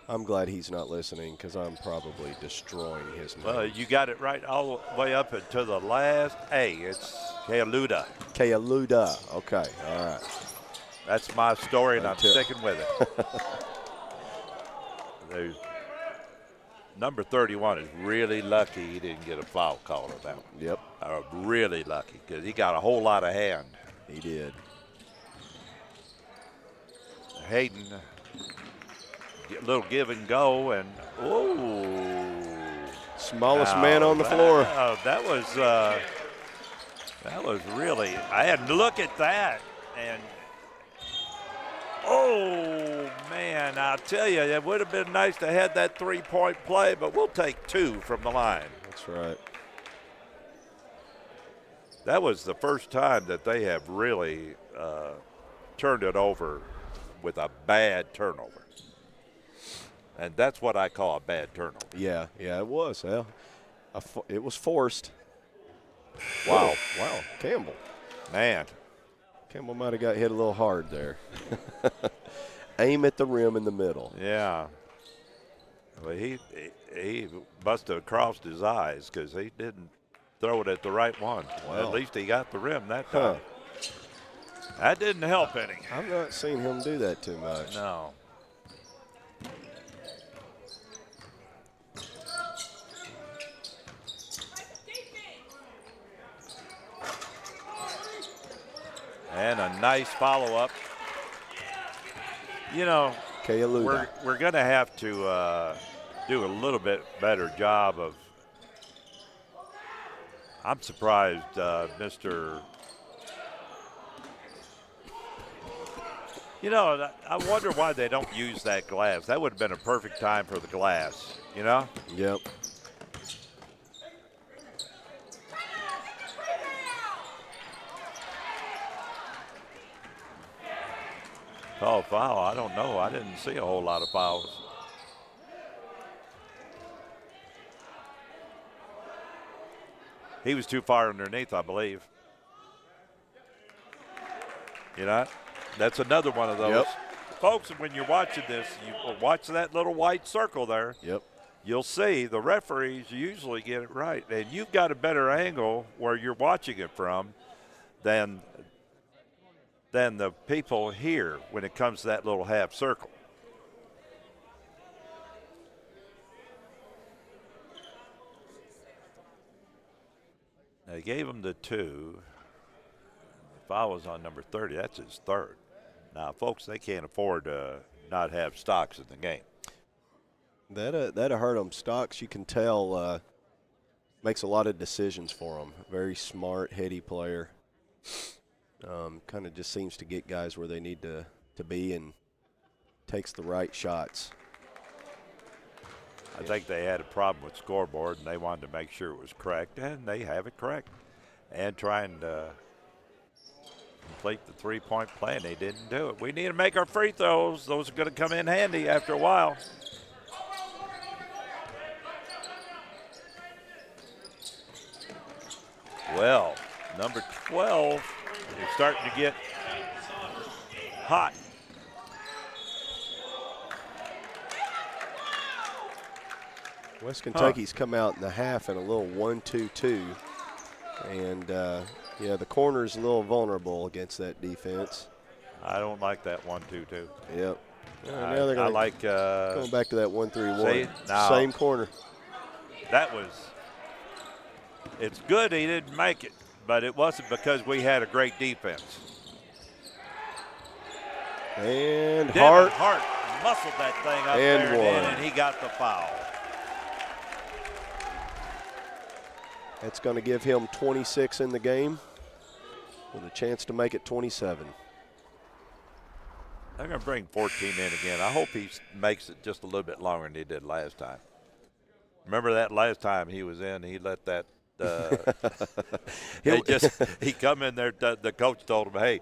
I'm glad he's not listening because I'm probably destroying his name. Well, you got it right all the way up until the last A. It's Keoluda. Keoluda. Okay, all right. That's my story, and I'm sticking with it. Number 31 is really lucky he didn't get a foul call on that one. Yep. Really lucky because he got a whole lot of hand. He did. Hayden, a little give and go, and smallest man on the floor. That was really. I had to look at that, and man, I'll tell you, it would have been nice to have that 3-point play, but we'll take 2 from the line. That's right. That was the first time that they have really turned it over with a bad turnover. And that's what I call a bad turnover. Yeah, it was. Well, it was forced. Wow. Campbell. Man. Campbell might have got hit a little hard there. Aim at the rim in the middle. Yeah. Well, he must have crossed his eyes because he didn't throw it at the right one. Well, at least he got the rim that time. That didn't help any. I've not seen him do that too much. No. And a nice follow-up. You know, Keoluda. we're going to have to do a little bit better job of. I'm surprised, Mr. You know, I wonder why they don't use that glass. That would have been a perfect time for the glass, you know? Yep. Oh, foul, I don't know. I didn't see a whole lot of fouls. He was too far underneath, I believe. You know? That's another one of those. Yep. Folks, when you're watching this, you watch that little white circle there. Yep. You'll see the referees usually get it right. And you've got a better angle where you're watching it from than the people here when it comes to that little half circle. They gave him the 2. If I was on number 30, that's his third. Now, folks, they can't afford to not have Stocks in the game. That'll hurt him. Stocks, you can tell, makes a lot of decisions for him. Very smart, heady player. Kind of just seems to get guys where they need to be and takes the right shots. I think they had a problem with scoreboard, and they wanted to make sure it was correct, and they have it correct. And trying to complete the three-point play, and they didn't do it. We need to make our free throws. Those are going to come in handy after a while. Well, number 12 is starting to get hot. West Kentucky's come out in the half in a little 1-2-2. And, yeah, the corner's a little vulnerable against that defense. I don't like that 1-2-2. Yep. Now they're going back to that 1-3-1. Now, same corner. That was – it's good he didn't make it, but it wasn't because we had a great defense. And Hart muscled that thing up and there one. and he got the foul. That's going to give him 26 in the game with a chance to make it 27. They're going to bring 14 in again. I hope he makes it just a little bit longer than he did last time. Remember that last time he was in, he let that he come in there, the coach told him, hey,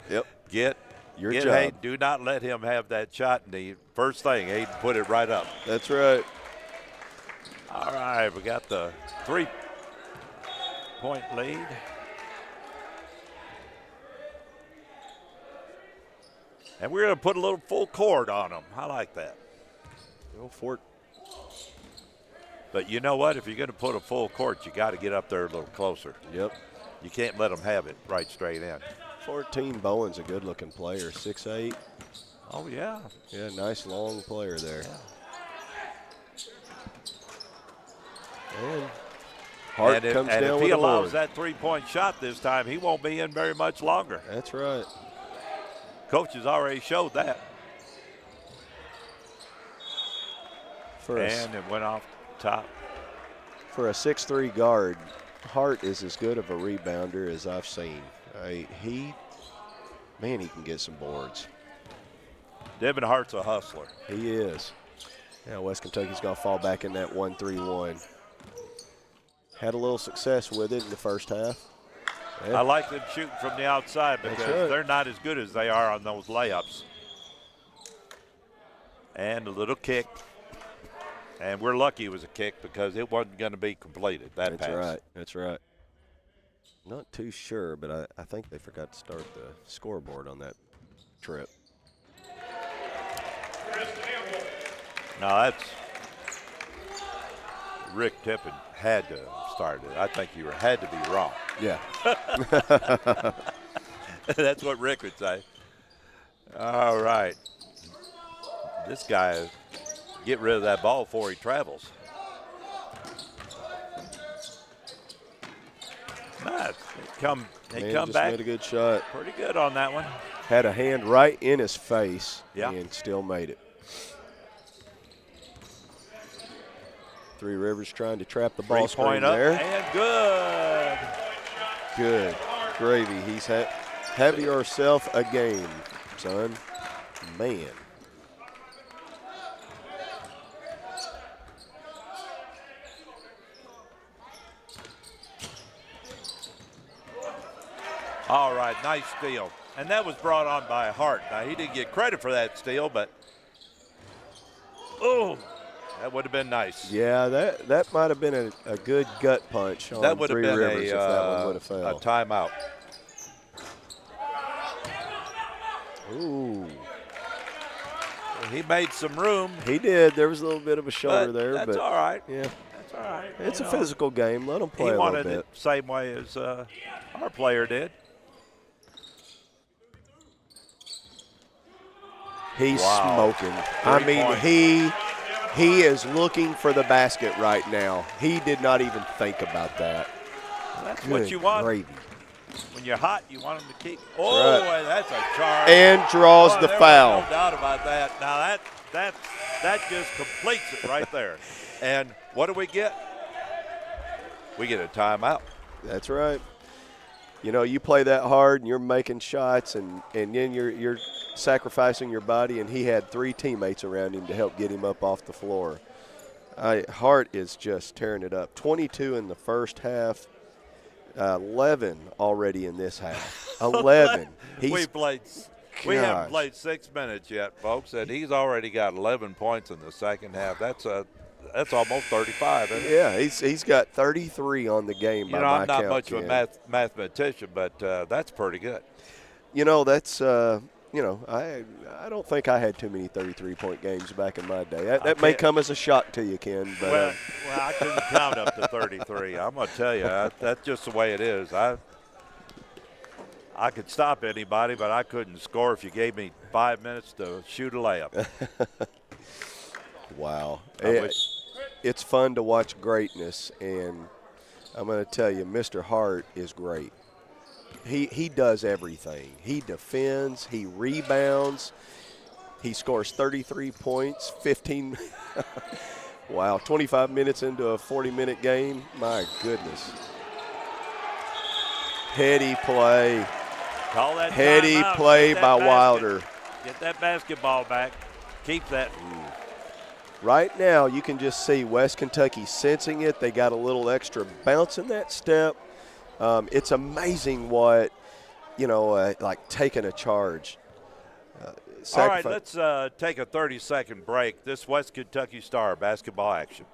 get your job. Hayden, do not let him have that shot. And the first thing, Hayden put it right up. That's right. All right, we got the 3-point lead. And we're going to put a little full court on them. I like that. Go for it. But you know what? If you're going to put a full court, you got to get up there a little closer. Yep. You can't let them have it right straight in. 14, Bowen's a good-looking player, 6'8". Oh, yeah. Yeah, nice long player there. Yeah. And Hart comes down if with he the allows board. that three-point shot this time, he won't be in very much longer. That's right. Coach has already showed that. And it went off top. For a 6'3" guard, Hart is as good of a rebounder as I've seen. He can get some boards. Devin Hart's a hustler. He is. Now West Kentucky's going to fall back in that 1-3-1. Had a little success with it in the first half. Yeah. I like them shooting from the outside because they're not as good as they are on those layups. And a little kick. And we're lucky it was a kick because it wasn't going to be completed, that pass. That's right. That's right. Not too sure, but I think they forgot to start the scoreboard on that trip. No, that's Rick Tippin had to start it. I think you had to be wrong. Yeah. That's what Rick would say. All right. This guy, get rid of that ball before he travels. Nice. They come back. Made a good shot. Pretty good on that one. Had a hand right in his face Yeah. and still made it. Three Rivers trying to trap the ball screen there. And good. Good gravy. He's have yourself a game, son. Man. All right, nice steal. And that was brought on by Hart. Now, he didn't get credit for that steal, but, that would have been nice. Yeah, that might have been a good gut punch on That would have Three been Rivers if that one would have a failed. timeout. Ooh. He made some room. He did. There was a little bit of a shoulder there. That's but all right. Yeah. That's all right. It's a physical game. Let them play he a wanted little bit. it the same way as our player did. He's Wow. smoking. 3 I mean, points. he is looking for the basket right now. He did not even think about that. That's Good what you want. gravy. When you're hot, you want them to keep. right. And that's a charge. And draws the there was foul. No doubt about that. Now that just completes it right there. And what do we get? We get a timeout. That's right. You know, you play that hard and you're making shots and then you're sacrificing your body, and he had 3 teammates around him to help get him up off the floor. Hart is just tearing it up. 22 in the first half, 11 already in this half. 11. We haven't played 6 minutes yet, folks, and he's already got 11 points in the second half. That's almost 35, isn't it? Yeah, he's got 33 on the game by my I'm not count, much of a mathematician, but that's pretty good. That's I don't think I had too many 33-point games back in my day. That may come as a shock to you, Ken. But well, I couldn't count up to 33. I'm going to tell you, that's just the way it is. I could stop anybody, but I couldn't score if you gave me 5 minutes to shoot a layup. Wow. It's fun to watch greatness, and I'm going to tell you, Mr. Hart is great. He does everything. He defends. He rebounds. He scores 33 points, 15. Wow, 25 minutes into a 40-minute game. My goodness. Heady play. Call that Heady play by Wilder. Get that basketball back. Keep that. Right now, you can just see West Kentucky sensing it. They got a little extra bounce in that step. It's amazing what, like taking a charge. All right, let's take a 30-second break. This West Kentucky Star basketball action.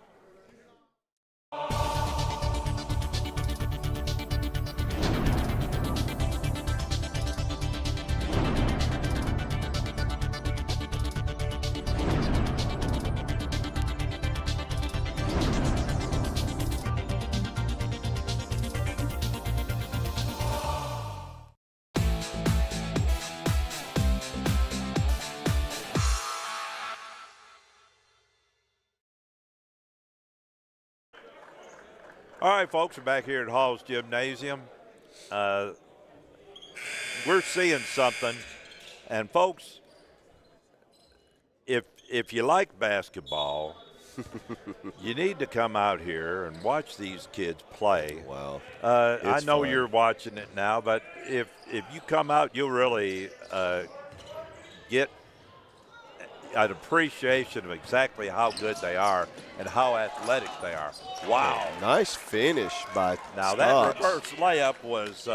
All right, folks, we're back here at Haws Gymnasium. We're seeing something, and folks, if you like basketball, you need to come out here and watch these kids play. Wow. I know fun. you're watching it now, but if you come out, you'll really get an appreciation of exactly how good they are and how athletic they are. Wow. Nice finish by Now, Stotts. that reverse layup was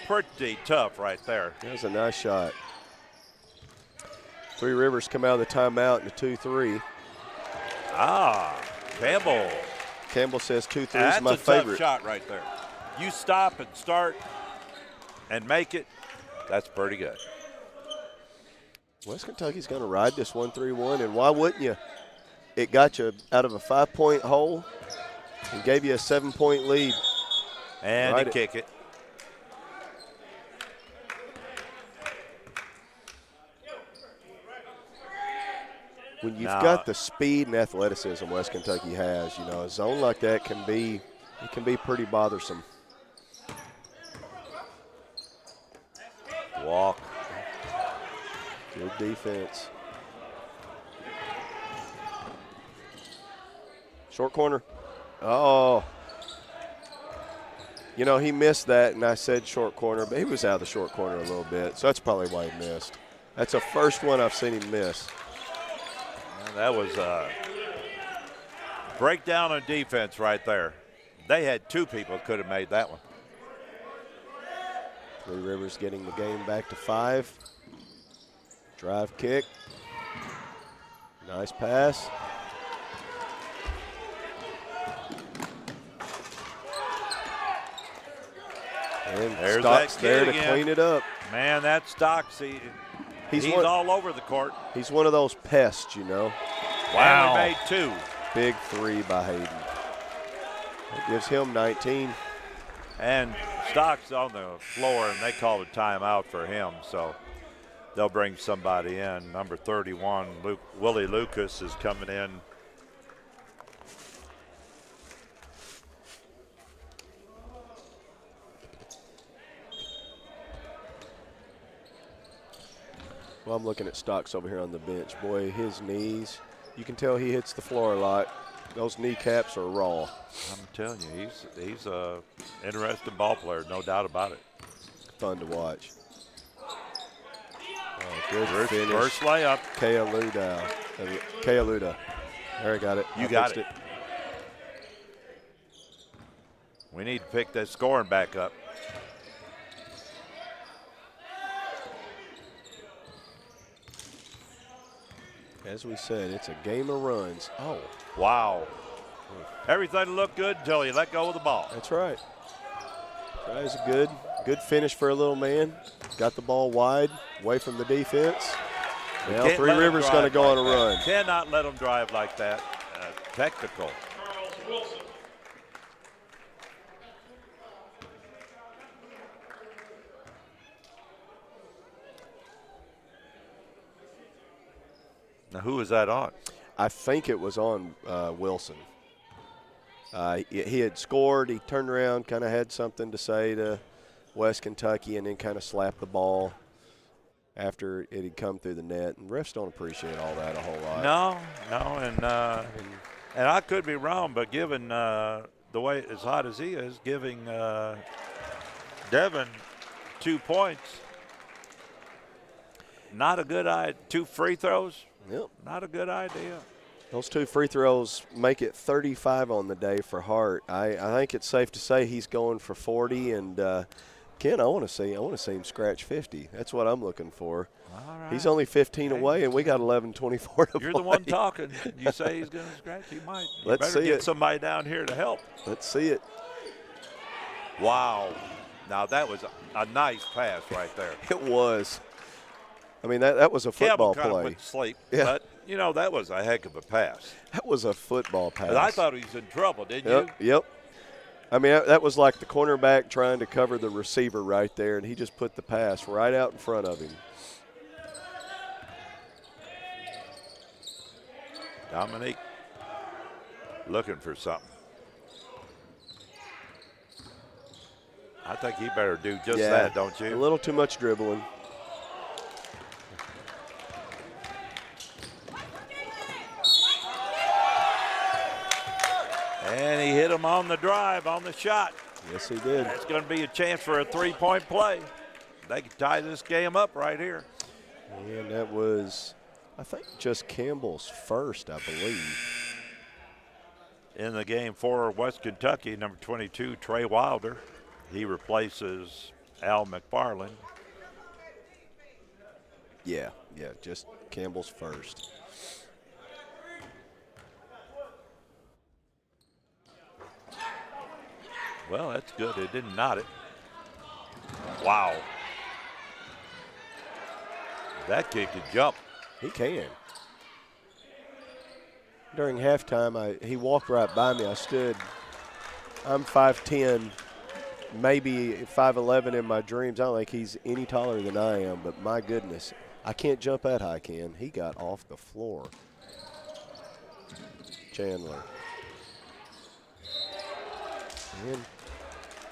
pretty tough right there. That was a nice shot. Three Rivers come out of the timeout in the 2-3. Campbell. Campbell says 2-3 is That's my a favorite. tough shot right there. You stop and start and make it, that's pretty good. West Kentucky's going to ride this 1-3-1, and why wouldn't you? It got you out of a 5-point hole and gave you a 7-point lead. And Ride you kick it. When you've got the speed and athleticism West Kentucky has, a zone like that can be pretty bothersome. Walk. Good defense. Short corner. Oh. He missed that, and I said short corner, but he was out of the short corner a little bit, so that's probably why he missed. That's the first one I've seen him miss. That was a breakdown on defense right there. They had two people could have made that one. Three Rivers getting the game back to 5. Drive kick. Nice pass. And There's Stocks that kid there to again. clean it up. Man, that Stocks, he's all over the court. He's one of those pests, Wow. Wow. Made 2. Big 3 by Hayden. That gives him 19. And Stocks on the floor, and they called a timeout for him, so they'll bring somebody in. Number 31, Willie Lucas is coming in. Well, I'm looking at Stocks over here on the bench. Boy, his knees, you can tell he hits the floor a lot. Those kneecaps are raw. I'm telling you, he's a interesting ball player, no doubt about it. Fun to watch. Good finish. First layup. Kealuda. There, I got it. You got it. We need to pick that scoring back up. As we said, it's a game of runs. Oh. Wow. Everything looked good until you let go of the ball. That's right. That was a good finish for a little man. Got the ball wide, away from the defense. Now Three Rivers going to go on a run. Cannot let them drive like that. Technical. Now, who is that on? I think it was on Wilson. He had scored. He turned around, kind of had something to say to West Kentucky, and then kind of slapped the ball after it had come through the net. And refs don't appreciate all that a whole lot. No, and I could be wrong, but given the way as hot as he is, giving Devin 2 points, not a good idea. 2 free throws. Yep. Not a good idea. Those 2 free throws make it 35 on the day for Hart. I think it's safe to say he's going for 40. And Ken, I want to see him scratch 50. That's what I'm looking for. All right. He's only 15 away, and we got 11:24 to play. You're the one talking. You say he's going to scratch. He might. Let's see get it. somebody down here to help. Let's see it. Wow. Now that was a nice pass right there. It was. I mean, that was a football Campbell play. Went to sleep, Yeah. but, that was a heck of a pass. That was a football pass. But I thought he was in trouble, didn't you? Yep. I mean, that was like the cornerback trying to cover the receiver right there, and he just put the pass right out in front of him. Dominique looking for something. I think he better do just that, don't you? A little too much dribbling. And he hit him on the drive, on the shot. Yes, he did. It's going to be a chance for a 3-point play. They can tie this game up right here. And that was, I think, just Campbell's first, I believe. In the game for West Kentucky, number 22, Trey Wilder. He replaces Al McFarland. Yeah, just Campbell's first. Well, that's good. It didn't knot it. Wow. That kid could jump. He can. During halftime, he walked right by me. I'm 5'10", maybe 5'11" in my dreams. I don't think he's any taller than I am, but my goodness, I can't jump that high, Ken. He got off the floor. Chandler. And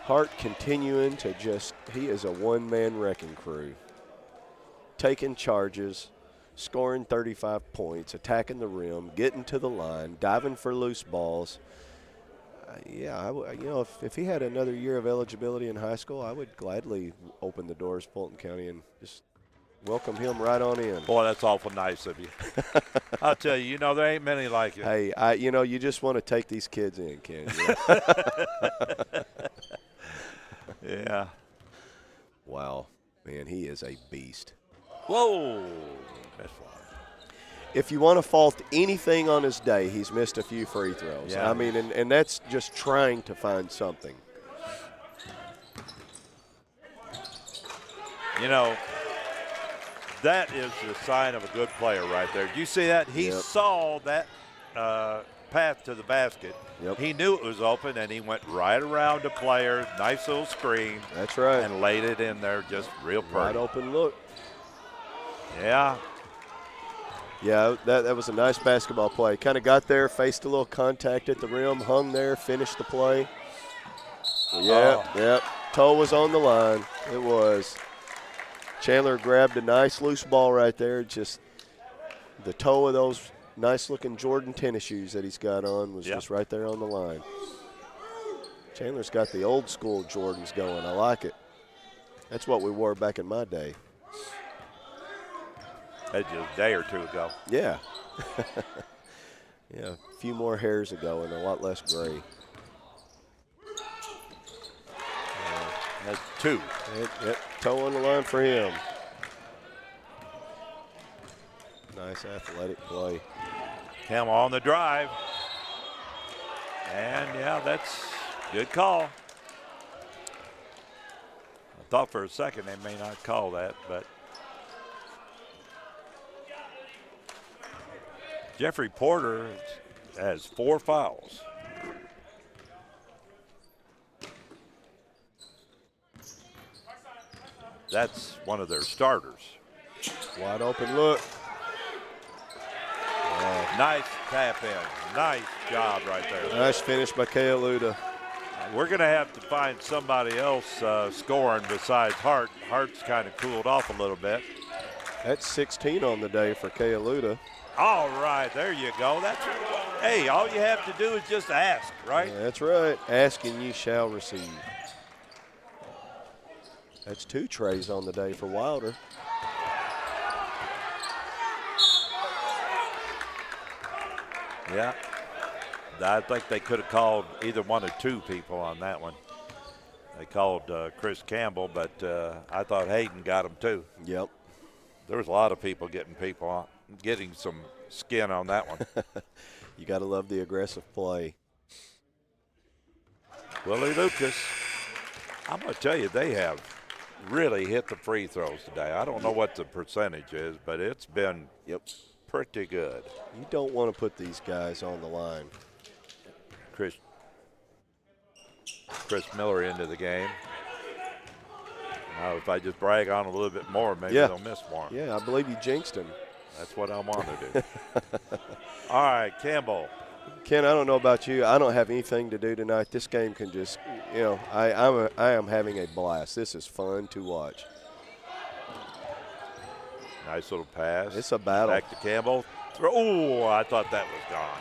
Hart continuing to he is a one-man wrecking crew. Taking charges, scoring 35 points, attacking the rim, getting to the line, diving for loose balls. If he had another year of eligibility in high school, I would gladly open the doors of Fulton County and just welcome him right on in. Boy, that's awful nice of you. I'll tell you, there ain't many like you. Hey, you just want to take these kids in, Ken. Yeah. Wow. Man, he is a beast. Whoa. That's fine. If you want to fault anything on his day, he's missed a few free throws. Yeah. I mean, and that's just trying to find something. That is the sign of a good player right there. Did you see that? He saw that path to the basket. Yep. He knew it was open, and he went right around the player, nice little screen. That's right. And laid it in there just real pretty. Wide open look. Yeah. Yeah, that was a nice basketball play. Kind of got there, faced a little contact at the rim, hung there, finished the play. Yep. Toe was on the line. It was. Chandler grabbed a nice loose ball right there. Just the toe of those nice-looking Jordan tennis shoes that he's got on was just right there on the line. Chandler's got the old-school Jordans going. I like it. That's what we wore back in my day. That's just a day or two ago. Yeah. Yeah, a few more hairs ago and a lot less gray. That's 2. Yep, toe on the line for him. Nice athletic play. Campbell on the drive. And, yeah, that's good call. I thought for a second they may not call that, but Jeffrey Porter has 4 fouls. That's one of their starters. Wide open look. Nice tap in. Nice job right there. Nice finish by Kealuda. We're going to have to find somebody else scoring besides Hart. Hart's kind of cooled off a little bit. That's 16 on the day for Kealuda. All right, there you go. Hey, all you have to do is just ask, right? Yeah, that's right. Ask and ye shall receive. That's 2 trays on the day for Wilder. Yeah. I think they could have called either one of 2 people on that one. They called Chris Campbell, but I thought Hayden got him too. Yep. There was a lot of people getting some skin on that one. You got to love the aggressive play. Willie Lucas, I'm going to tell you, they have really hit the free throws today. I don't know what the percentage is, but it's been pretty good. You don't want to put these guys on the line. Chris Miller into the game. Now, if I just brag on a little bit more, maybe they'll miss one. Yeah, I believe you jinxed him. That's what I want to do. All right, Campbell. Ken, I don't know about you. I don't have anything to do tonight. This game can just, I am having a blast. This is fun to watch. Nice little pass. It's a battle. Back to Campbell. Oh, I thought that was gone.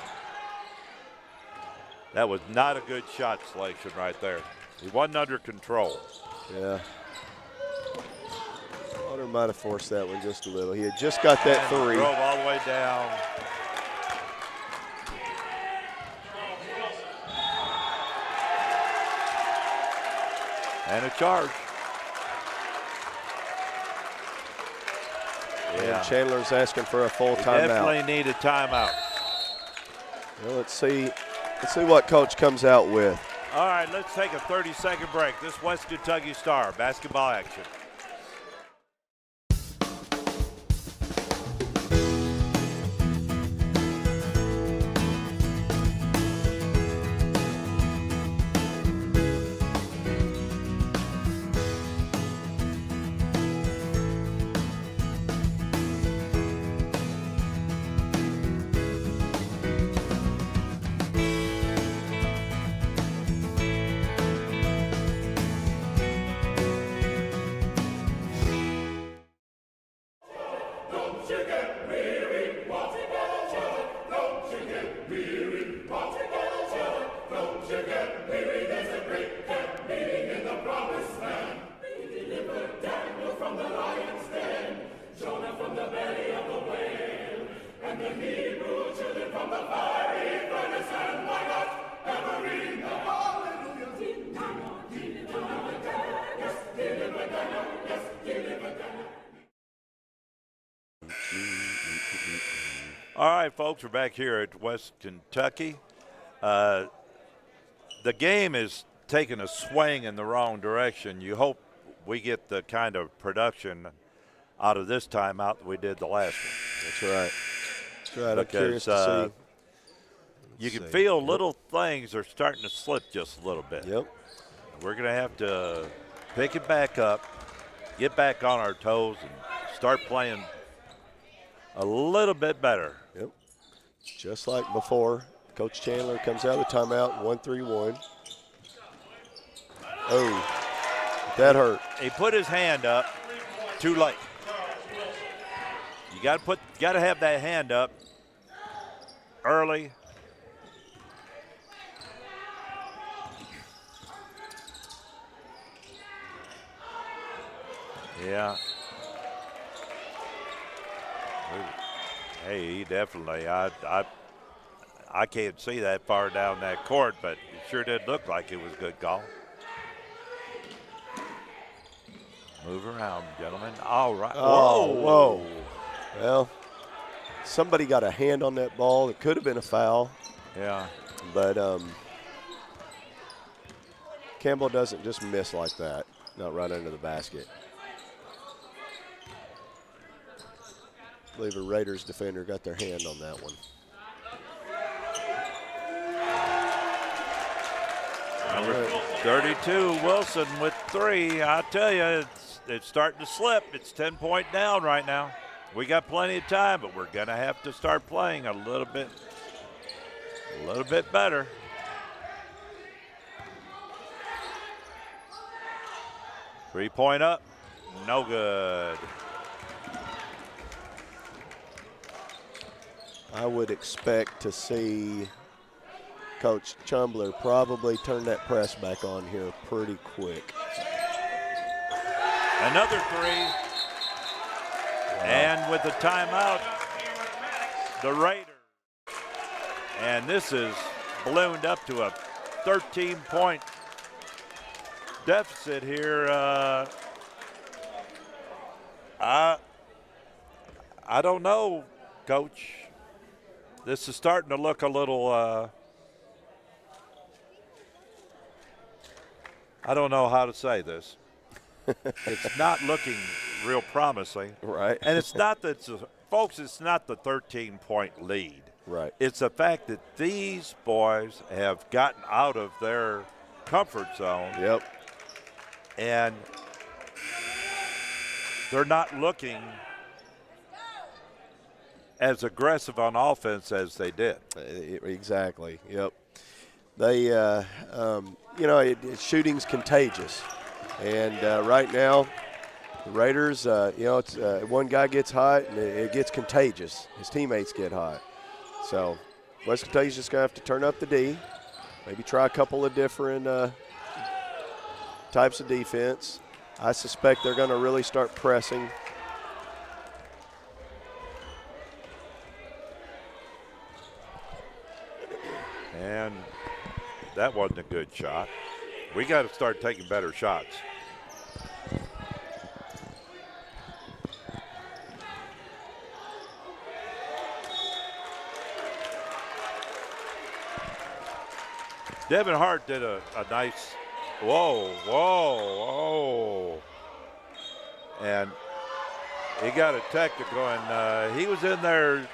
That was not a good shot selection right there. He wasn't under control. Yeah. Wilder might have forced that one just a little. He had just got that 3. Drove all the way down. And a charge. And Chandler's asking for a full timeout. Definitely need a timeout. Well, let's see what coach comes out with. All right, let's take a 30-second break. This West Kentucky Star basketball action. All right, folks, we're back here at West Kentucky. The game is taking a swing in the wrong direction. You hope we get the kind of production out of this timeout that we did the last one. That's right. That's right. I'm curious to see. You can feel little things are starting to slip just a little bit. Yep. We're going to have to pick it back up, get back on our toes, and start playing a little bit better. Yep. Just like before, Coach Chandler comes out of the timeout, 1-3-1. Oh, that hurt. He put his hand up too late. You got to have that hand up early. Yeah. Hey, he definitely. I can't see that far down that court, but it sure did look like it was a good call. Move around, gentlemen. All right. Oh, whoa. Well, somebody got a hand on that ball. It could have been a foul. Yeah. But Campbell doesn't just miss like that. Not right under the basket. I believe a Raiders defender got their hand on that one. Number 32, Wilson with 3. I tell you, it's starting to slip. It's 10-point down right now. We got plenty of time, but we're going to have to start playing a little bit better. Three-point up, no good. I would expect to see Coach Chumbler probably turn that press back on here pretty quick. Another 3. And with the timeout, the Raiders. And this is ballooned up to a 13-point deficit here. I don't know, Coach. This is starting to look a little, I don't know how to say this. It's not looking real promising. Right. And it's not that, folks, it's not the 13-point lead. Right. It's the fact that these boys have gotten out of their comfort zone. Yep. And they're not looking as aggressive on offense as they did. Exactly. Yep. They, shooting's contagious, and right now, the Raiders, it's one guy gets hot and it gets contagious. His teammates get hot. So, West Kentucky's just gonna have to turn up the D, maybe try a couple of different types of defense. I suspect they're gonna really start pressing. And that wasn't a good shot. We got to start taking better shots. Devin Hart did a nice, whoa. And he got a technical, and he was in there,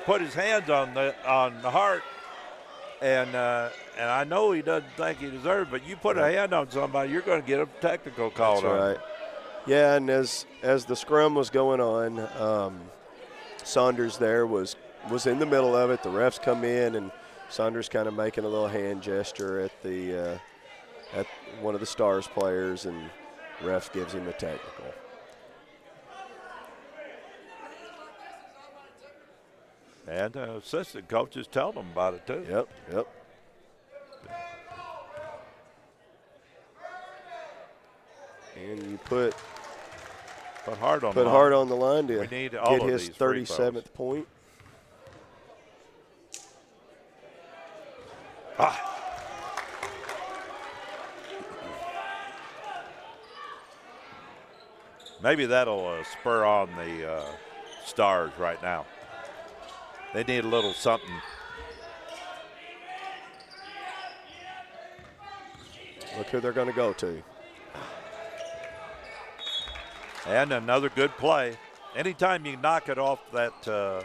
put his hands on the Hart. And I know he doesn't think he deserves it, but you put a hand on somebody, you're going to get a technical called on. That's right. Yeah, and as the scrum was going on, Saunders there was in the middle of it. The refs come in, and Saunders kind of making a little hand gesture at at one of the Stars players, and ref gives him a technical. And assistant coaches tell them about it, too. Yep. And you put Hart on the line to get his 37th point. Maybe that'll spur on the Stars right now. They need a little something. Look who they're going to go to. And another good play. Anytime you knock it off that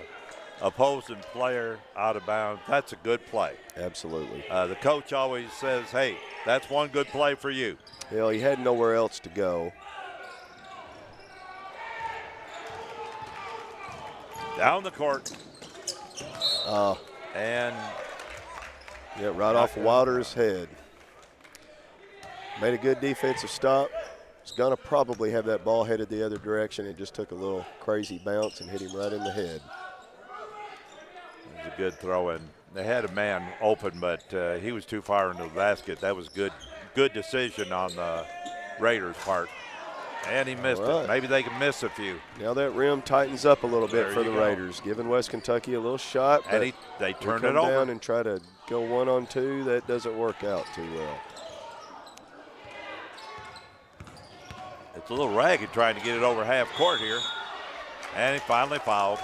opposing player out of bounds, that's a good play. Absolutely. The coach always says, hey, that's one good play for you. Well, he had nowhere else to go. Down the court. And right off Wilder's head. Made a good defensive stop. Was going to probably have that ball headed the other direction. It just took a little crazy bounce and hit him right in the head. It was a good throw in. They had a man open, but he was too far into the basket. That was good decision on the Raiders' part. And he missed it. Maybe they can miss a few. Now that rim tightens up a little bit for the Raiders, giving West Kentucky a little shot. And they turned it over. over. Down and try to go 1-on-2. That doesn't work out too well. It's a little ragged trying to get it over half court here. And he finally fouled.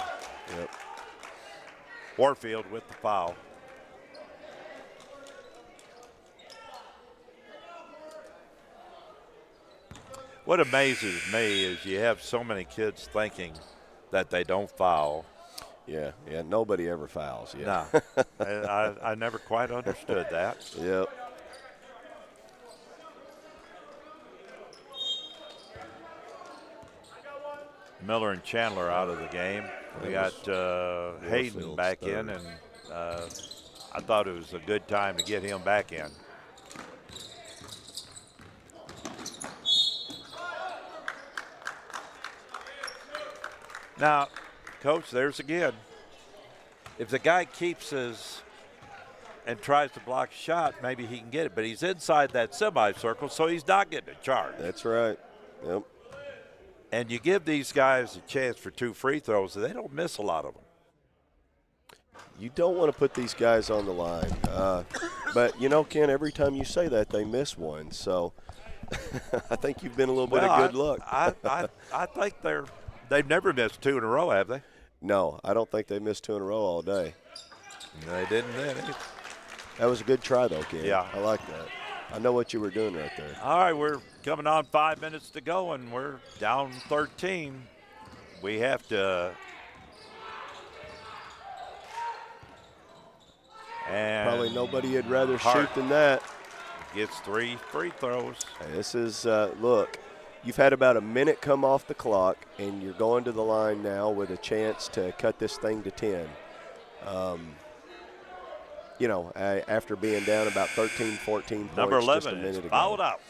Yep. Warfield with the foul. What amazes me is you have so many kids thinking that they don't foul. Yeah, nobody ever fouls. Yeah. No, I never quite understood that. Yep. Miller and Chandler out of the game. We got Hayden Warfield's back third. in, and I thought it was a good time to get him back in. Now, Coach, there's again. If the guy keeps his and tries to block a shot, maybe he can get it. But he's inside that semicircle, so he's not getting a charge. That's right. Yep. And you give these guys a chance for 2 free throws, they don't miss a lot of them. You don't want to put these guys on the line. But, Ken, every time you say that, they miss one. So I think you've been a little bit of good luck. I think they've never missed 2 in a row, have they? No, I don't think they missed 2 in a row all day. They didn't then either. That was a good try, though, Ken. Yeah. I like that. I know what you were doing right there. All right, we're coming on 5 minutes to go, and we're down 13. We have to. And Probably nobody would rather Hart shoot than that. gets 3 free throws. This is, look, you've had about a minute come off the clock, and you're going to the line now with a chance to cut this thing to 10. After being down about 13, 14 points Number just a 11 minute is ago. fouled out.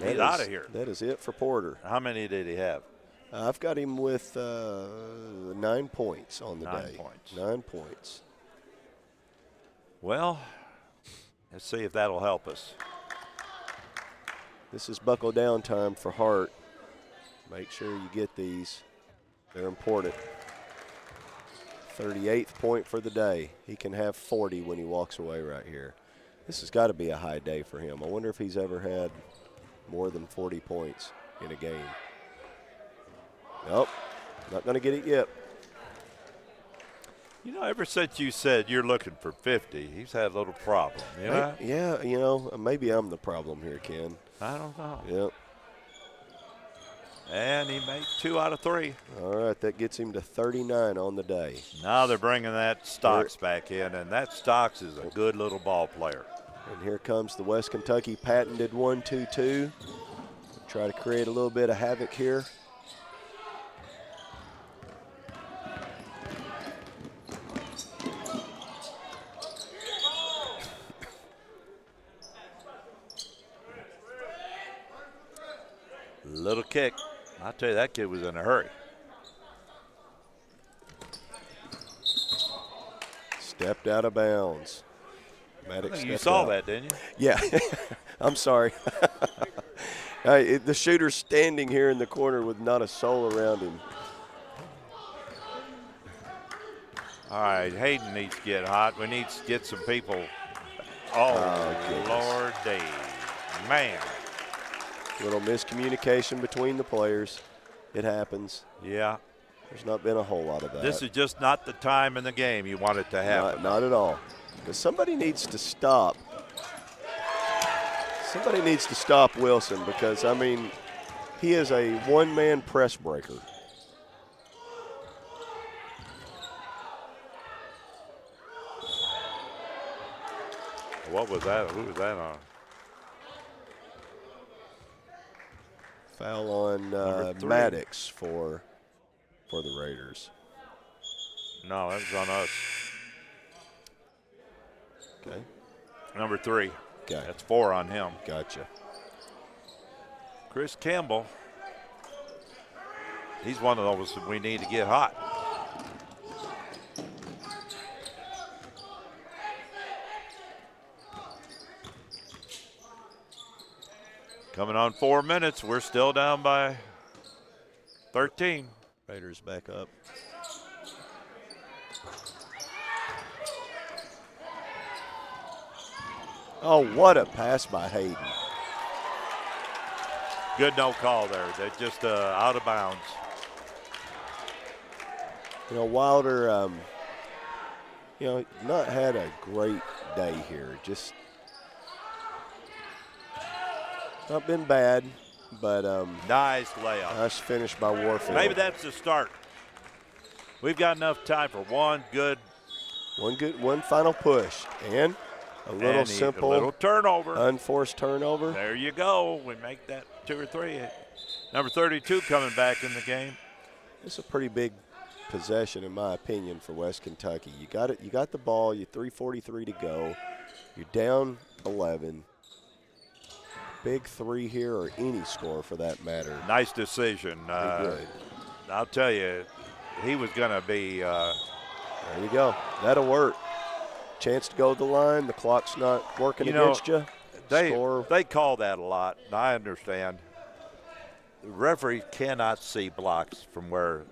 He's out of here. That is it for Porter. How many did he have? I've got him with 9 points on the 9 day. points. 9 points. Well, let's see if that'll help us. This is buckle down time for Hart. Make sure you get these. They're important. 38th point for the day. He can have 40 when he walks away right here. This has got to be a high day for him. I wonder if he's ever had more than 40 points in a game. Nope, not going to get it yet. Ever since you said you're looking for 50, he's had a little problem. Yeah, maybe I'm the problem here, Ken. I don't know. Yep. And he made 2 out of 3. All right, that gets him to 39 on the day. Now they're bringing that Stocks back in, and that Stocks is a good little ball player. And here comes the West Kentucky patented 1-2-2. Try to create a little bit of havoc here. Little kick. I'll tell you, that kid was in a hurry. Stepped out of bounds. Maddox You stepped saw out. that, didn't you? Yeah. I'm sorry. The shooter's standing here in the corner with not a soul around him. All right, Hayden needs to get hot. We need to get some people. Oh Lord Dave. Man. Little miscommunication between the players. It happens. Yeah. There's not been a whole lot of that. This is just not the time in the game you want it to happen. Not at all. Because somebody needs to stop. Somebody needs to stop Wilson because, he is a one-man press breaker. What was that? Who was that on? Foul on Maddox for the Raiders. No, that was on us. Okay. Number 3. Okay. That's 4 on him. Gotcha. Chris Campbell. He's one of those that we need to get hot. Coming on 4 minutes. We're still down by 13. Raiders back up. Oh, what a pass by Hayden. Good no call there. They're just out of bounds. Wilder, not had a great day here. Just not been bad, but nice layup. Nice finish by Warfield. Maybe that's the start. We've got enough time for one final push, and a little simple, a little turnover, unforced turnover. There you go. We make that 2 or 3. Number 32 coming back in the game. It's a pretty big possession, in my opinion, for West Kentucky. You got it. You got the ball. You're 3:43 to go. You're down 11. Big 3 here, or any score for that matter. Nice decision. Good. I'll tell you, he was going to be. There you go. That'll work. Chance to go to the line. The clock's not working against you. They call that a lot, and I understand. The referee cannot see blocks from where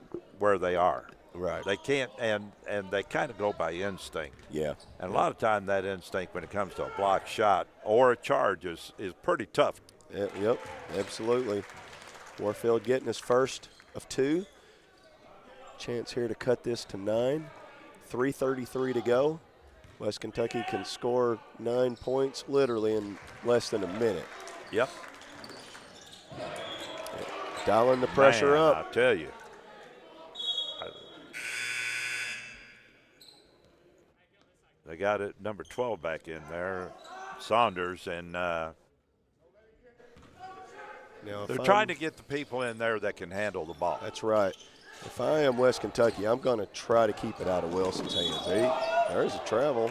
they are. Right. They can't, and they kind of go by instinct. Yeah. And a lot of time that instinct when it comes to a block shot or a charge is pretty tough. Yep, absolutely. Warfield getting his first of 2. Chance here to cut this to 9. 3:33 to go. West Kentucky can score 9 points literally in less than a minute. Yep. Dialing the pressure up. I tell you. They got it, number 12 back in there, Saunders, and they're trying to get the people in there that can handle the ball. That's right. If I am West Kentucky, I'm going to try to keep it out of Wilson's hands. There's a travel.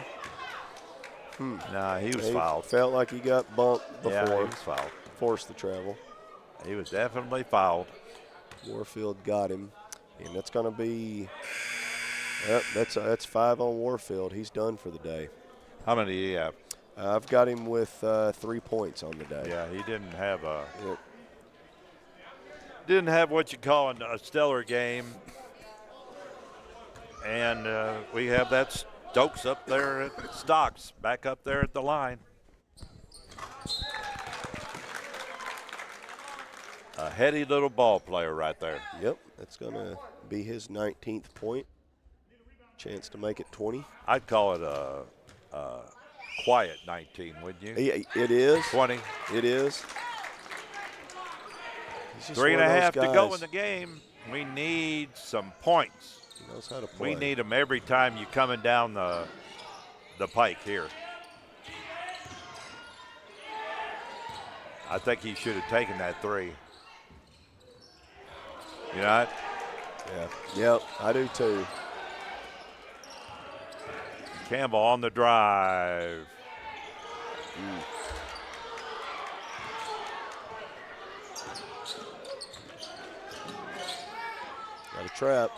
Nah, he was fouled. Felt like he got bumped before. Yeah, he was fouled. Forced the travel. He was definitely fouled. Warfield got him, and that's going to be that's 5 on Warfield. He's done for the day. How many do you have? I've got him with 3 points on the day. Yeah, he didn't have didn't have what you call a stellar game. And we have that Stokes up there at Stocks, back up there at the line. A heady little ball player right there. Yep, that's going to be his 19th point. Chance to make it 20. I'd call it a quiet 19, wouldn't you? It is. 20. It is. 3.5 to go in the game. We need some points. He knows how to play. We need them every time you're coming down the pike here. I think he should have taken that 3. You know what? Yeah. Yep, I do too. Campbell on the drive. Got a trap.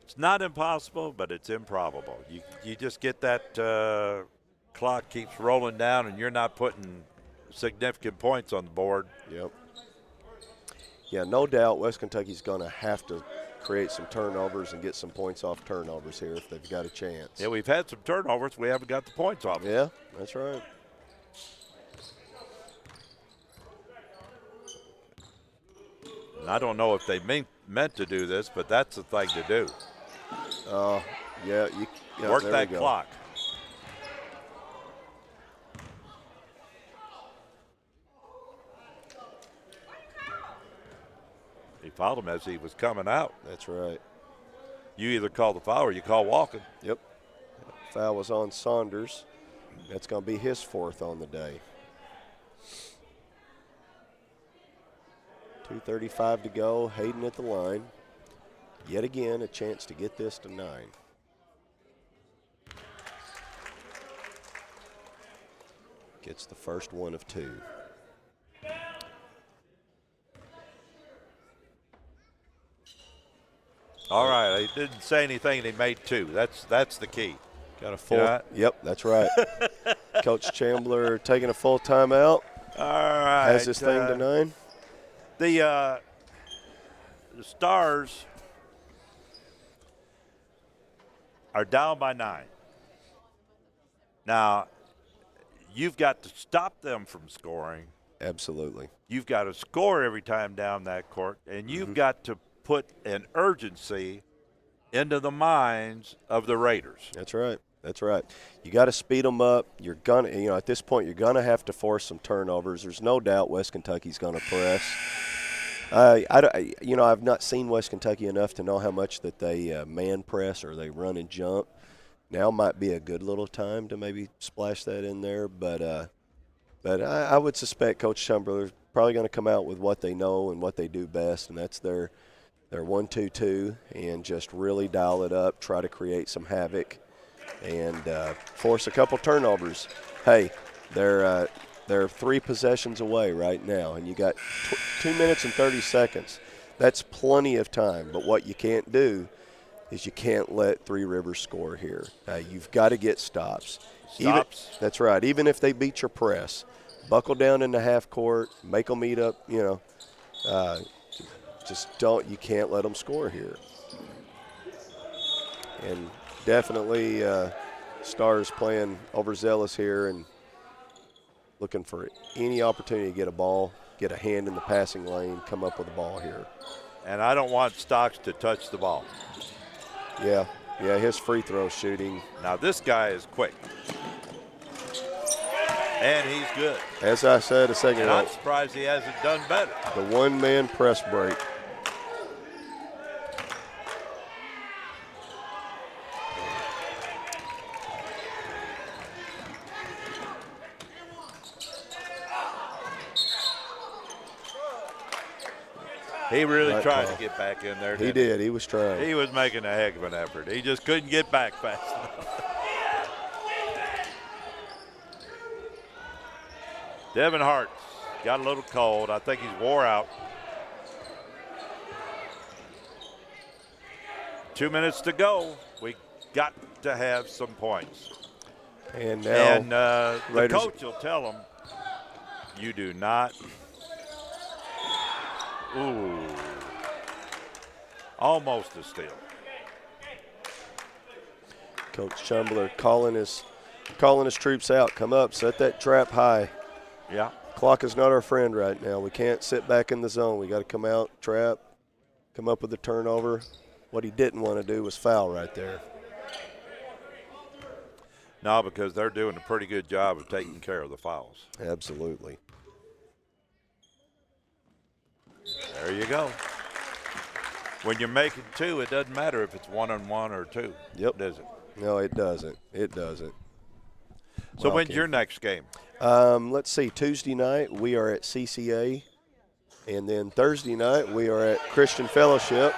It's not impossible, but it's improbable. You just get that clock keeps rolling down, and you're not putting significant points on the board. Yep. Yeah, no doubt West Kentucky's going to have to create some turnovers and get some points off turnovers here if they've got a chance. Yeah, we've had some turnovers. We haven't got the points off. Yeah, that's right. And I don't know if they meant to do this, but that's the thing to do. Yeah, work that clock. He fouled him as he was coming out. That's right. You either call the foul or you call walking. Yep. Foul was on Saunders. That's going to be his 4th on the day. 2:35 to go. Hayden at the line. Yet again, a chance to get this to 9. Gets the first one of 2. All right, he didn't say anything and he made 2. That's the key. Got a full. Yep, that's right. Coach Chandler taking a full timeout. All right. Has this thing to 9. The Stars are down by 9. Now, you've got to stop them from scoring. Absolutely. You've got to score every time down that court, and you've got to put an urgency into the minds of the Raiders. That's right. That's right. You got to speed them up. You're gonna, at this point, you're gonna have to force some turnovers. There's no doubt West Kentucky's gonna press. I've not seen West Kentucky enough to know how much that they man press or they run and jump. Now might be a good little time to maybe splash that in there, but I would suspect Coach Chumberlain's probably going to come out with what they know and what they do best, and that's their 1-2-2, and just really dial it up, try to create some havoc, and force a couple turnovers. Hey, they're 3 possessions away right now, and you got 2 minutes and 30 seconds. That's plenty of time, but what you can't do is you can't let Three Rivers score here. You've got to get stops. That's right. Even if they beat your press, buckle down in the half court, make them eat up, just don't. You can't let them score here. And definitely Stars playing overzealous here and looking for any opportunity to get a ball, get a hand in the passing lane, come up with a ball here. And I don't want Stocks to touch the ball. Yeah, his free throw shooting. Now this guy is quick. And he's good. As I said a second ago, I'm surprised he hasn't done better. The one-man press break. He really tried to get back in there. He did. He was trying. He was making a heck of an effort. He just couldn't get back fast enough. Devin Hart got a little cold. I think he's wore out. 2 minutes to go. We got to have some points. And now the coach will tell them, you do not. Ooh. Almost a steal. Coach Chumbler calling his troops out. Come up, set that trap high. Yeah. Clock is not our friend right now. We can't sit back in the zone. We got to come out, trap, come up with a turnover. What he didn't want to do was foul right there. No, because they're doing a pretty good job of taking care of the fouls. Absolutely. There you go. When you're making 2, it doesn't matter if it's 1-on-1 or 2. Yep. Does it? No, it doesn't. It doesn't. So when's your next game? Let's see. Tuesday night we are at CCA, and then Thursday night we are at Christian Fellowship,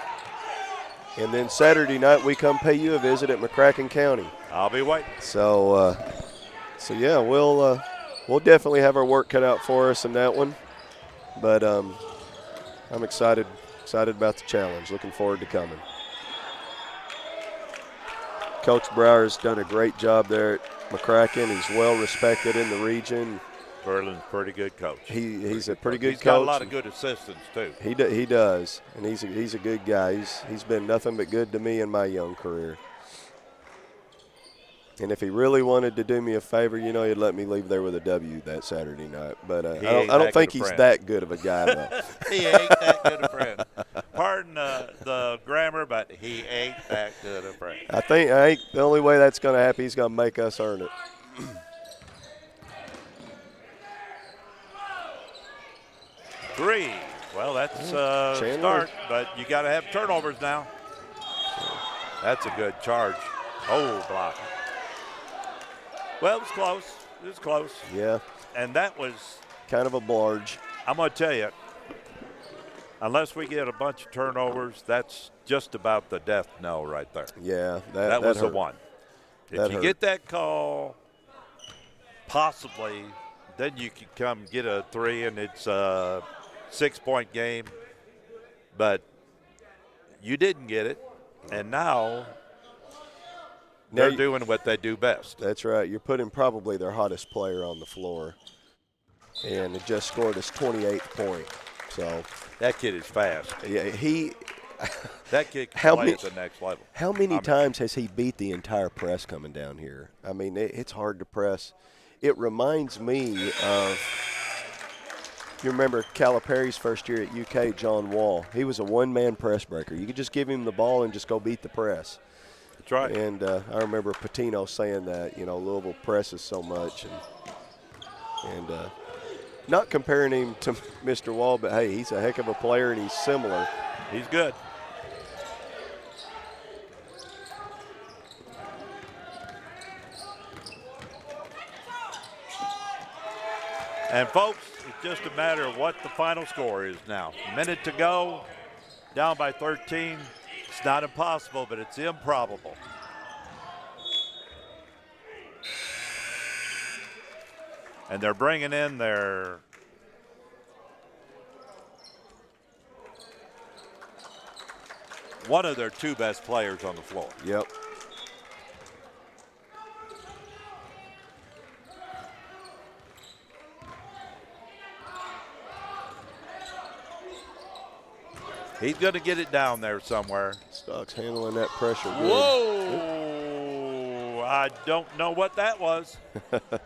and then Saturday night we come pay you a visit at McCracken County. I'll be waiting. So yeah, we'll definitely have our work cut out for us in that one, but I'm excited about the challenge. Looking forward to coming. Coach Brower's done a great job there at McCracken. He's well respected in the region. Berlin's a pretty good coach. He's a pretty good coach. He's got a lot of good assistants too. He does, and he's a good guy. He's been nothing but good to me in my young career. And if he really wanted to do me a favor, he'd let me leave there with a W that Saturday night. But I don't think he's that good of a guy, though. He ain't that good a friend. Pardon the grammar, but he ain't that good a friend. I think the only way that's going to happen, he's going to make us earn it. Three. Well, that's a start, but you got to have turnovers now. That's a good charge. Oh, block. Well, it was close. It was close. Yeah. And that was kind of a barge. I'm going to tell you, unless we get a bunch of turnovers, that's just about the death knell right there. Yeah. That was hurt. the one. If you get that call, possibly, then you can come get a 3, and it's a 6-point game. But you didn't get it, and now they're doing what they do best. That's right. You're putting probably their hottest player on the floor, and it just scored his 28th point. So that kid is fast. Yeah, That kid can play at the next level. How many times has he beat the entire press coming down here? I mean, it's hard to press. It reminds me of, you remember Calipari's first year at UK, John Wall. He was a one-man press breaker. You could just give him the ball and just go beat the press. That's right. And I remember Patino saying that, Louisville presses so much. And not comparing him to Mr. Wall, but, hey, he's a heck of a player and he's similar. He's good. And, folks, it's just a matter of what the final score is now. A minute to go, down by 13. It's not impossible, but it's improbable. And they're bringing in one of their two best players on the floor. Yep. He's going to get it down there somewhere. Stock's handling that pressure good. Whoa! I don't know what that was. That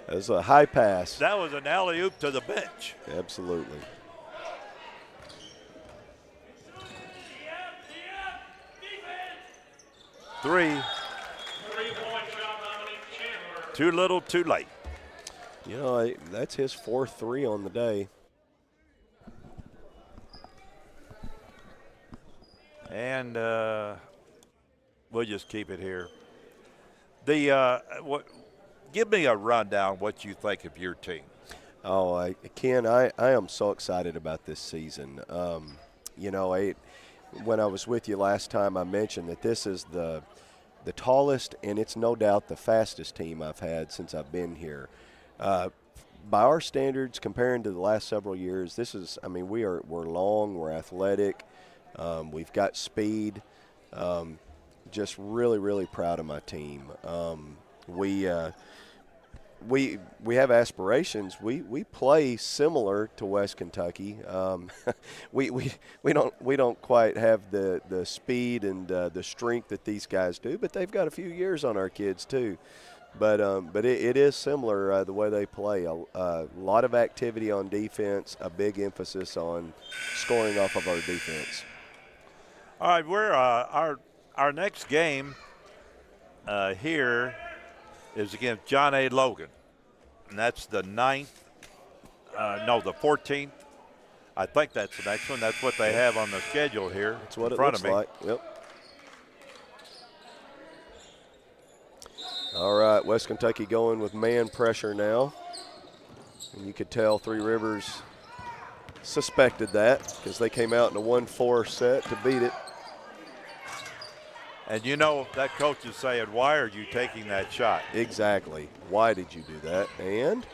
was a high pass. That was an alley-oop to the bench. Absolutely. Three. Too little, too late. That's his 4th 3 on the day. And we'll just keep it here. Give me a rundown what you think of your team. Oh, Ken, I am so excited about this season. When I was with you last time, I mentioned that this is the tallest and it's no doubt the fastest team I've had since I've been here. By our standards, comparing to the last several years, we're long, we're athletic. We've got speed. Just really, really proud of my team. We have aspirations. We play similar to West Kentucky. We don't quite have the speed and the strength that these guys do, but they've got a few years on our kids too. But it is similar the way they play. A lot of activity on defense, a big emphasis on scoring off of our defense. All right, we're our next game here is against John A. Logan, and that's the 14th. I think that's the next one. That's what they have on the schedule here. That's what in it front looks of me. like. Yep. All right, West Kentucky going with man pressure now, and you could tell Three Rivers suspected that because they came out in a 1-4 set to beat it. And that coach is saying, why are you taking that shot? Exactly. Why did you do that? And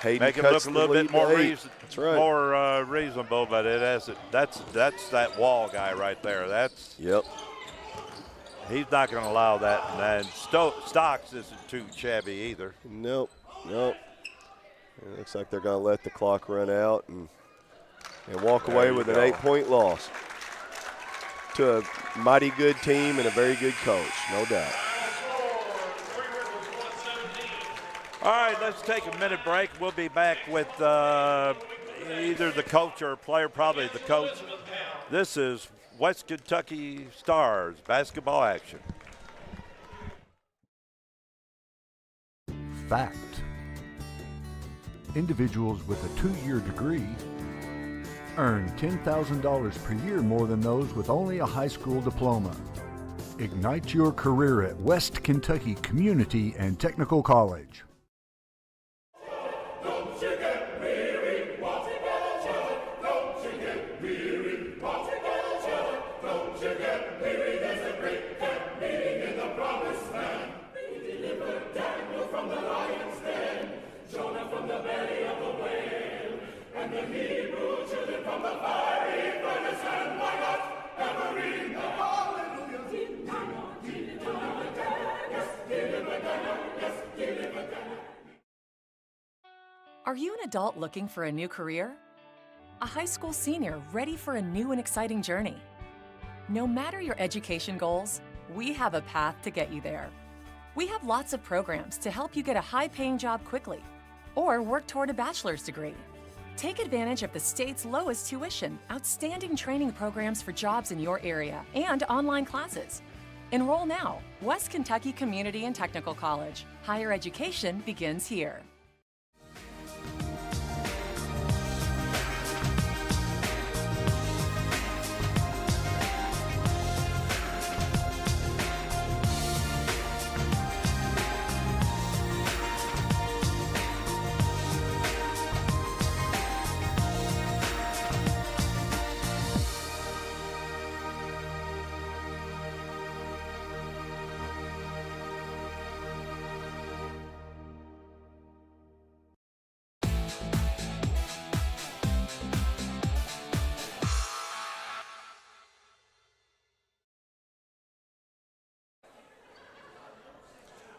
Hayden make it look a little bit more reasonable, but that's that Wall guy right there. Yep. He's not going to allow that. And Stocks isn't too shabby either. Nope. It looks like they're going to let the clock run out and walk away with an 8-point loss to a mighty good team and a very good coach, no doubt. All right, let's take a minute break. We'll be back with either the coach or a player, probably the coach. This is West Kentucky Stars basketball action. Fact. Individuals with a 2-year degree earn $10,000 per year more than those with only a high school diploma. Ignite your career at West Kentucky Community and Technical College. Don't you get weary, horticulture? Don't you get weary, horticulture? Don't you get weary, there's a great camp meeting in the promised land. He delivered Daniel from the lion's den, Jonah from the belly of the whale, and the Hebrew children from the fiery furnace, and why not every the hallelujah. Are you an adult looking for a new career? a high school senior ready for a new and exciting journey. No matter your education goals, we have a path to get you there. We have lots of programs to help you get a high-paying job quickly or work toward a bachelor's degree. Take advantage of the state's lowest tuition, outstanding training programs for jobs in your area, and online classes. Enroll now. West Kentucky Community and Technical College. Higher education begins here.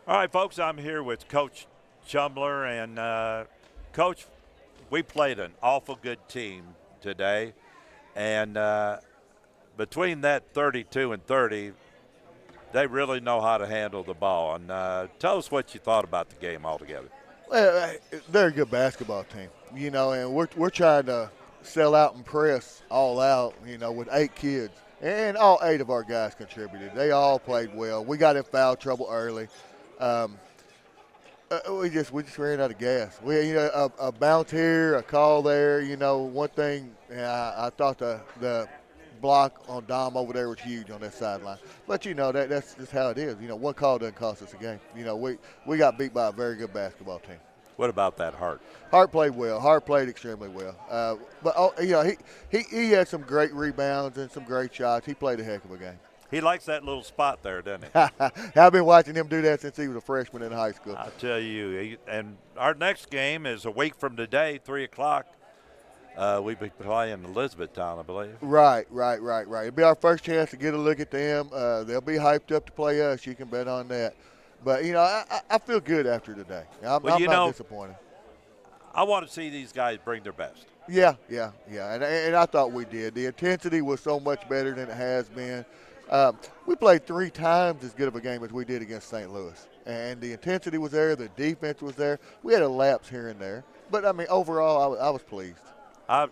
All right, folks, I'm here with Coach Chumler. And, Coach, we played an awful good team today. And between that 32 and 30, they really know how to handle the ball. And tell us what you thought about the game altogether. Well, they're a good basketball team, you know, and we're trying to sell out and press all out, you know, with 8 kids. And all 8 of our guys contributed. They all played well. We got in foul trouble early. We just ran out of gas. We, you know, a bounce here, a call there. You know, one thing I thought the block on Dom over there was huge on that sideline. But you know that's just how it is. You know, one call doesn't cost us a game. You know, we got beat by a very good basketball team. What about that Hart? Hart played well. Hart played extremely well. But you know, he had some great rebounds and some great shots. He played a heck of a game. He likes that little spot there, doesn't he? I've been watching him do that since he was a freshman in high school. I'll tell you. And our next game is a week from today, 3 o'clock. We'll be playing Elizabethtown, I believe. Right. It'll be our first chance to get a look at them. They'll be hyped up to play us. You can bet on that. But, you know, I feel good after today. I'm not disappointed. I want to see these guys bring their best. Yeah. And I thought we did. The intensity was so much better than it has been. We played 3 times as good of a game as we did against St. Louis. And the intensity was there. The defense was there. We had a lapse here and there. But, I mean, overall, I was pleased. I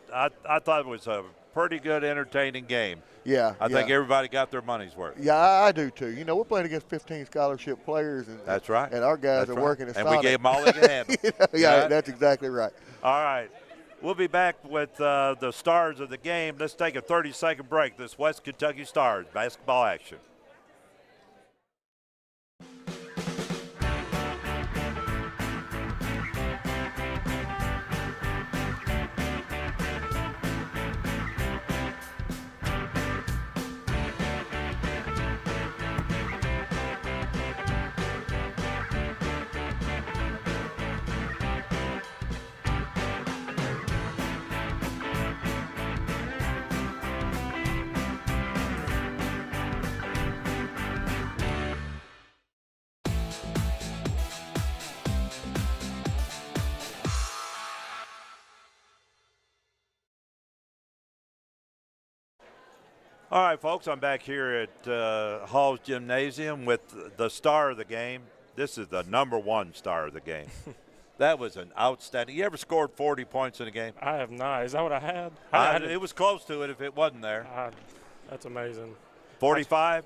thought it was a pretty good, entertaining game. Yeah. I think everybody got their money's worth. Yeah, I do too. You know, we're playing against 15 scholarship players. And, that's right. And our guys are working at And Sonic. we gave them all they could handle. Yeah, that's exactly right. All right. We'll be back with the stars of the game. Let's take a 30-second break. This West Kentucky Stars basketball action. All right, folks, I'm back here at Haws Gymnasium with the star of the game. This is the #1 star of the game. That was an outstanding. You ever scored 40 points in a game? I have not. Is that what I had? It was close to it if it wasn't there. That's amazing. 45?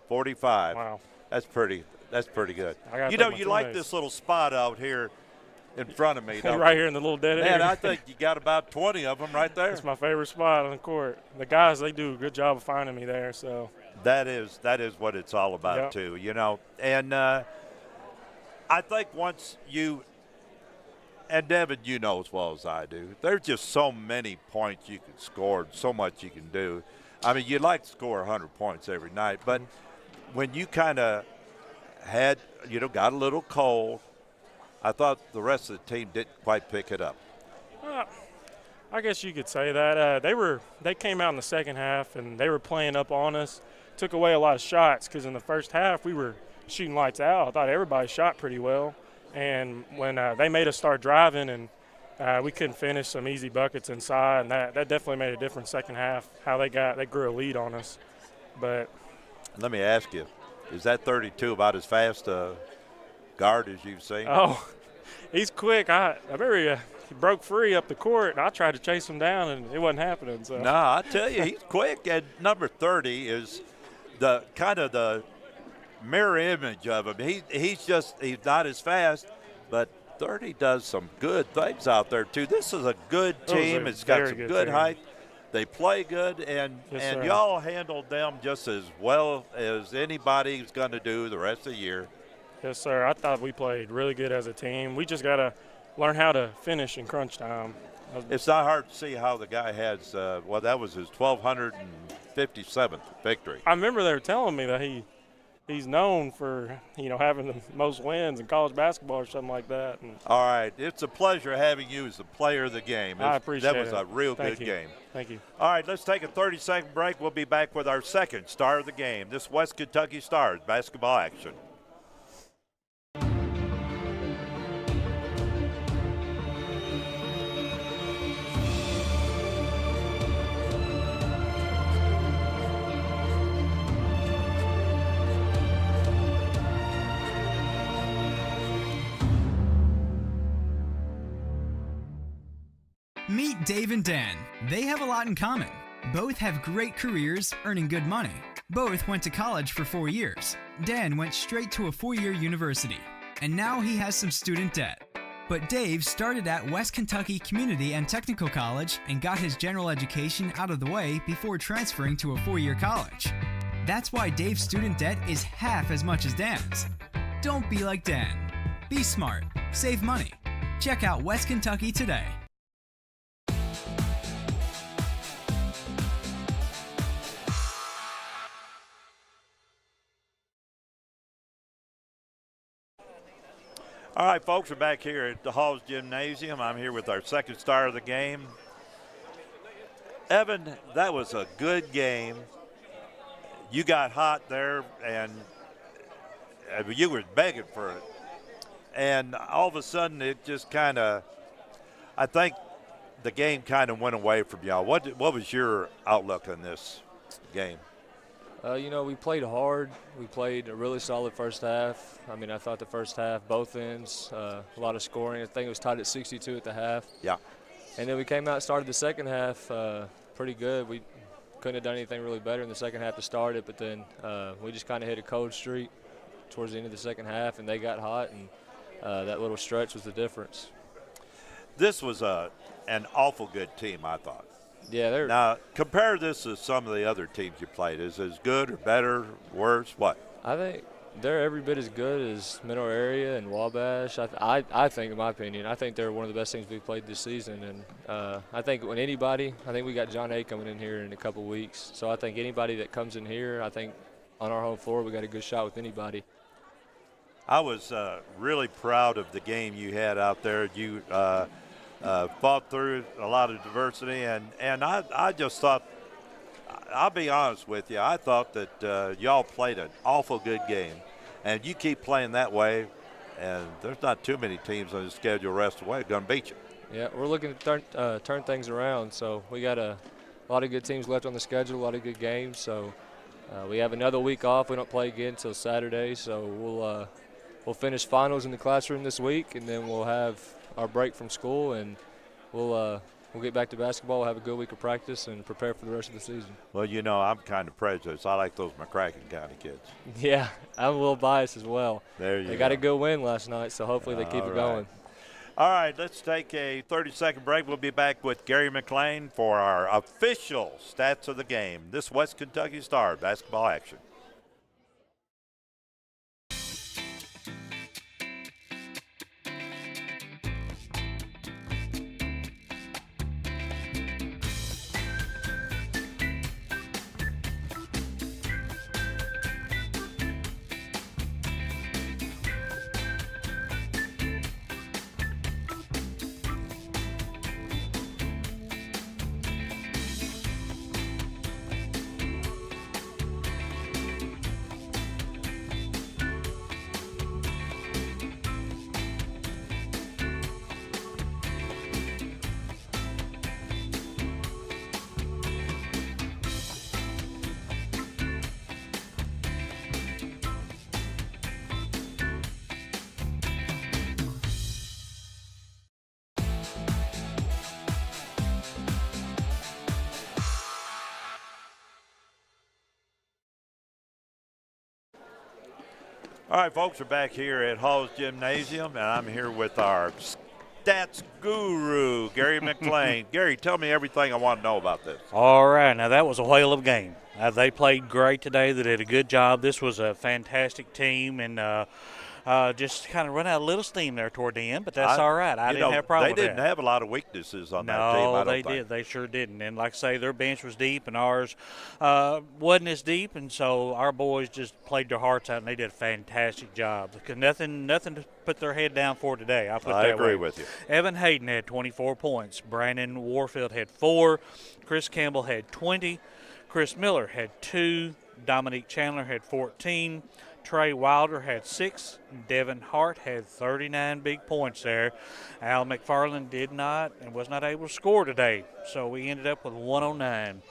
45. Wow. That's pretty good. You know, you like this little spot out here in front of me, don't right you? here in the little dead Man, area. I think you got about 20 of them right there. It's my favorite spot on the court. The guys, they do a good job of finding me there. So that is what it's all about, too, you know. And I think once you – and, Devin, you know as well as I do, there's just so many points you can score, so much you can do. I mean, you'd like to score 100 points every night, but when you kind of had – got a little cold, I thought the rest of the team didn't quite pick it up. I guess you could say that. They came out in the second half, and they were playing up on us, took away a lot of shots because in the first half we were shooting lights out. I thought everybody shot pretty well. And when they made us start driving and We couldn't finish some easy buckets inside, and that definitely made a difference second half, how they grew a lead on us. But let me ask you, is that 32 about as fast a guard as you've seen? Oh, he's quick. I remember he broke free up the court, and I tried to chase him down, and it wasn't happening. So. No, I tell you, he's quick. And number 30 is the kind of the mirror image of him. He's not as fast, but 30 does some good things out there too. This is a good team. It's got some good height. They play good, and y'all handled them just as well as anybody's going to do the rest of the year. Yes, sir. I thought we played really good as a team. We just got to learn how to finish in crunch time. It's not hard to see how the guy has, that was his 1,257th victory. I remember they were telling me that he's known for, having the most wins in college basketball or something like that. And all right. It's a pleasure having you as the player of the game. I appreciate that was it. a real good game. Thank you. All right, let's take a 30-second break. We'll be back with our second star of the game. This West Kentucky Stars basketball action. Meet Dave and Dan. They have a lot in common. Both have great careers earning good money. Both went to college for 4 years. Dan went straight to a 4-year university, and now he has some student debt. But Dave started at West Kentucky Community and Technical College and got his general education out of the way before transferring to a 4-year college. That's why Dave's student debt is half as much as Dan's. Don't be like Dan. Be smart. Save money. Check out West Kentucky today. All right, folks, we're back here at the Haws Gymnasium. I'm here with our second star of the game. Evan, that was a good game. You got hot there, and you were begging for it. And all of a sudden, it just kind of, I think the game kind of went away from y'all. What was your outlook on this game? We played hard. We played a really solid first half. I mean, I thought the first half, both ends, a lot of scoring. I think it was tied at 62 at the half. Yeah. And then we came out and started the second half pretty good. We couldn't have done anything really better in the second half to start it, but then we just kind of hit a cold streak towards the end of the second half, and they got hot, and that little stretch was the difference. This was an awful good team, I thought. Yeah, they're. Now, compare this to some of the other teams you played. Is it as good or better, worse, what? I think they're every bit as good as Mineral Area and Wabash. I think, in my opinion, I think they're one of the best teams we've played this season. And I think when anybody, I think we got John A. coming in here in a couple weeks. So I think anybody that comes in here, I think on our home floor, we got a good shot with anybody. I was really proud of the game you had out there. You fought through a lot of diversity, and I just thought, I'll be honest with you, I thought that y'all played an awful good game, and you keep playing that way, and there's not too many teams on the schedule rest of the way going to beat you. Yeah, we're looking to turn things around, so we got a lot of good teams left on the schedule, a lot of good games, so we have another week off. We don't play again until Saturday, so we'll finish finals in the classroom this week, and then we'll have our break from school, and we'll get back to basketball. We'll have a good week of practice and prepare for the rest of the season. Well, I'm kind of prejudiced. I like those McCracken County kids. Yeah, I'm a little biased as well. There you go. They got a good win last night, so hopefully they keep it going. All right, let's take a 30-second break. We'll be back with Gary McLean for our official stats of the game. This West Kentucky Star basketball action. All right, folks, we're back here at Haws Gymnasium, and I'm here with our stats guru, Gary McLean. Gary, tell me everything I want to know about this. All right, now that was a whale of a game. They played great today. They did a good job. This was a fantastic team, and just kind of run out a little steam there toward the end, but that's all right. I didn't have a problem with that. They didn't have a lot of weaknesses on that team, I don't think. No, they did. They sure didn't. And like I say, their bench was deep, and ours wasn't as deep, and so our boys just played their hearts out, and they did a fantastic job. Because nothing to put their head down for today. I agree with you. Evan Hayden had 24 points. Brandon Warfield had 4. Chris Campbell had 20. Chris Miller had 2. Dominique Chandler had 14. Trey Wilder had 6. Devin Hart had 39 big points there. Al McFarland did not and was not able to score today, so we ended up with 109.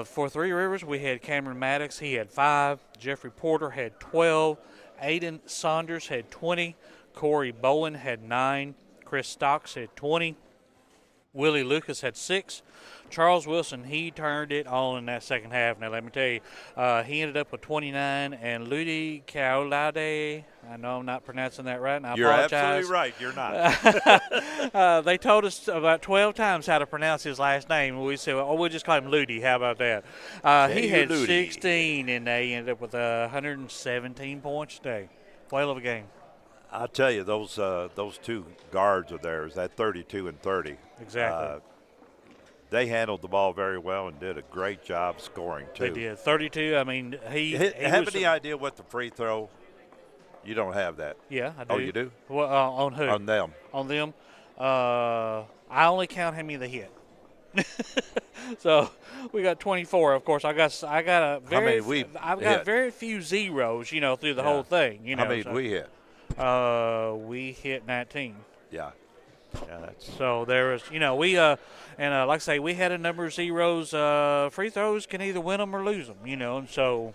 For Three Rivers, we had Cameron Maddox. He had 5. Jeffrey Porter had 12. Aiden Saunders had 20. Corey Bowen had 9. Chris Stocks had 20. Willie Lucas had 6. Charles Wilson, he turned it on in that second half. Now, let me tell you, he ended up with 29. And Ludi Kaolade, I know I'm not pronouncing that right, and I apologize. You're absolutely right. You're not. They told us about 12 times how to pronounce his last name. We said, we'll just call him Ludi. How about that? He had Ludi. 16, and they ended up with 117 points today. Whale of a game. I'll tell you, those two guards of theirs, that 32 and 30. Exactly. They handled the ball very well and did a great job scoring, too. They did. 32, I mean, he have was any idea what the free throw? You don't have that. Yeah, I do. Oh, you do? Well, on who? On them. On them? I only count how many they hit. So we got 24. Of course, I've got very few zeros, through the whole thing. How many did we hit? We hit 19. Yeah. So there was, like I say, we had a number of zeros. Free throws can either win them or lose them, and so.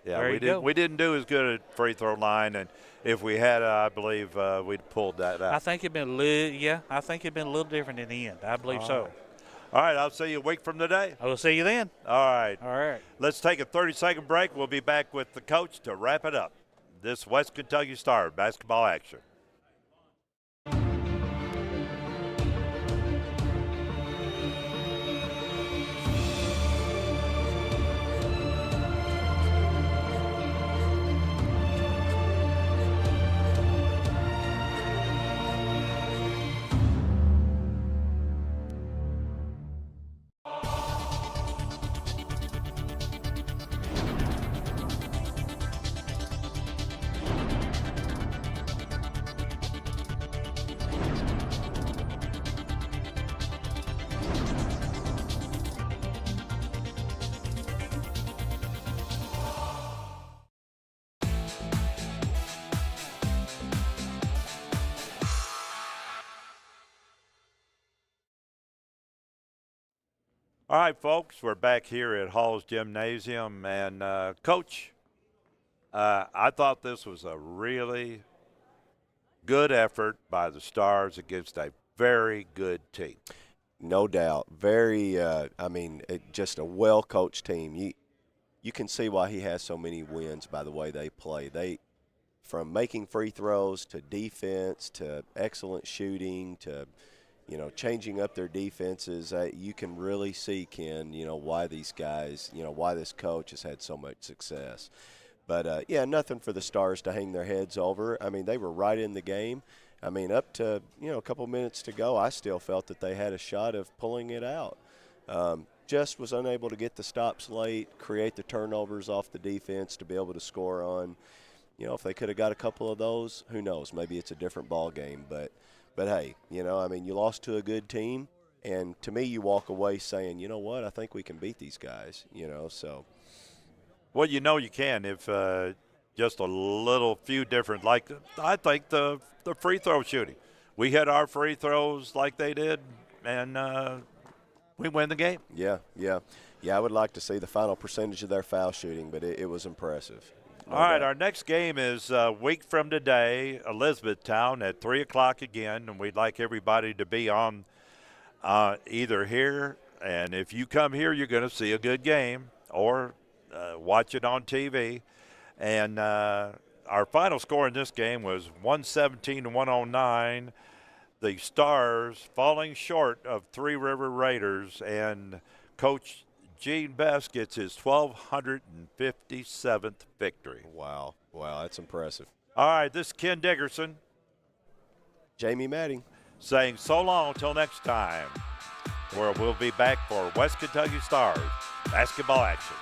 Yeah, we didn't do as good at free throw line, and if we had, I believe we'd pulled that out. I think it'd been a little different in the end. I believe so. All right, I'll see you a week from today. I will see you then. All right. All right. Let's take a 30-second break. We'll be back with the coach to wrap it up. This West Kentucky Star basketball action. All right, folks, we're back here at Haws Gymnasium. And, Coach, I thought this was a really good effort by the Stars against a very good team. No doubt. Very, just a well-coached team. You can see why he has so many wins by the way they play. From making free throws to defense to excellent shooting to – changing up their defenses, you can really see, Ken, why these guys, why this coach has had so much success. But, nothing for the Stars to hang their heads over. I mean, they were right in the game. I mean, up to, a couple minutes to go, I still felt that they had a shot of pulling it out. Just was unable to get the stops late, create the turnovers off the defense to be able to score on. If they could have got a couple of those, who knows? Maybe it's a different ball game, But hey, you lost to a good team, and to me, you walk away saying, you know what, I think we can beat these guys, so. Well, you can if just a little few different, like I think the free throw shooting. We had our free throws like they did, and we win the game. Yeah, I would like to see the final percentage of their foul shooting, but it was impressive. All right, our next game is a week from today, Elizabethtown at 3 o'clock again, and we'd like everybody to be on either here, and if you come here, you're going to see a good game, or watch it on TV. And our final score in this game was 117 to 109. The Stars falling short of Three River Raiders, and Coach Gene Best gets his 1,257th victory. Wow, that's impressive. All right, this is Ken Dickerson. Jamie Madding. Saying so long until next time, where we'll be back for West Kentucky Stars basketball action.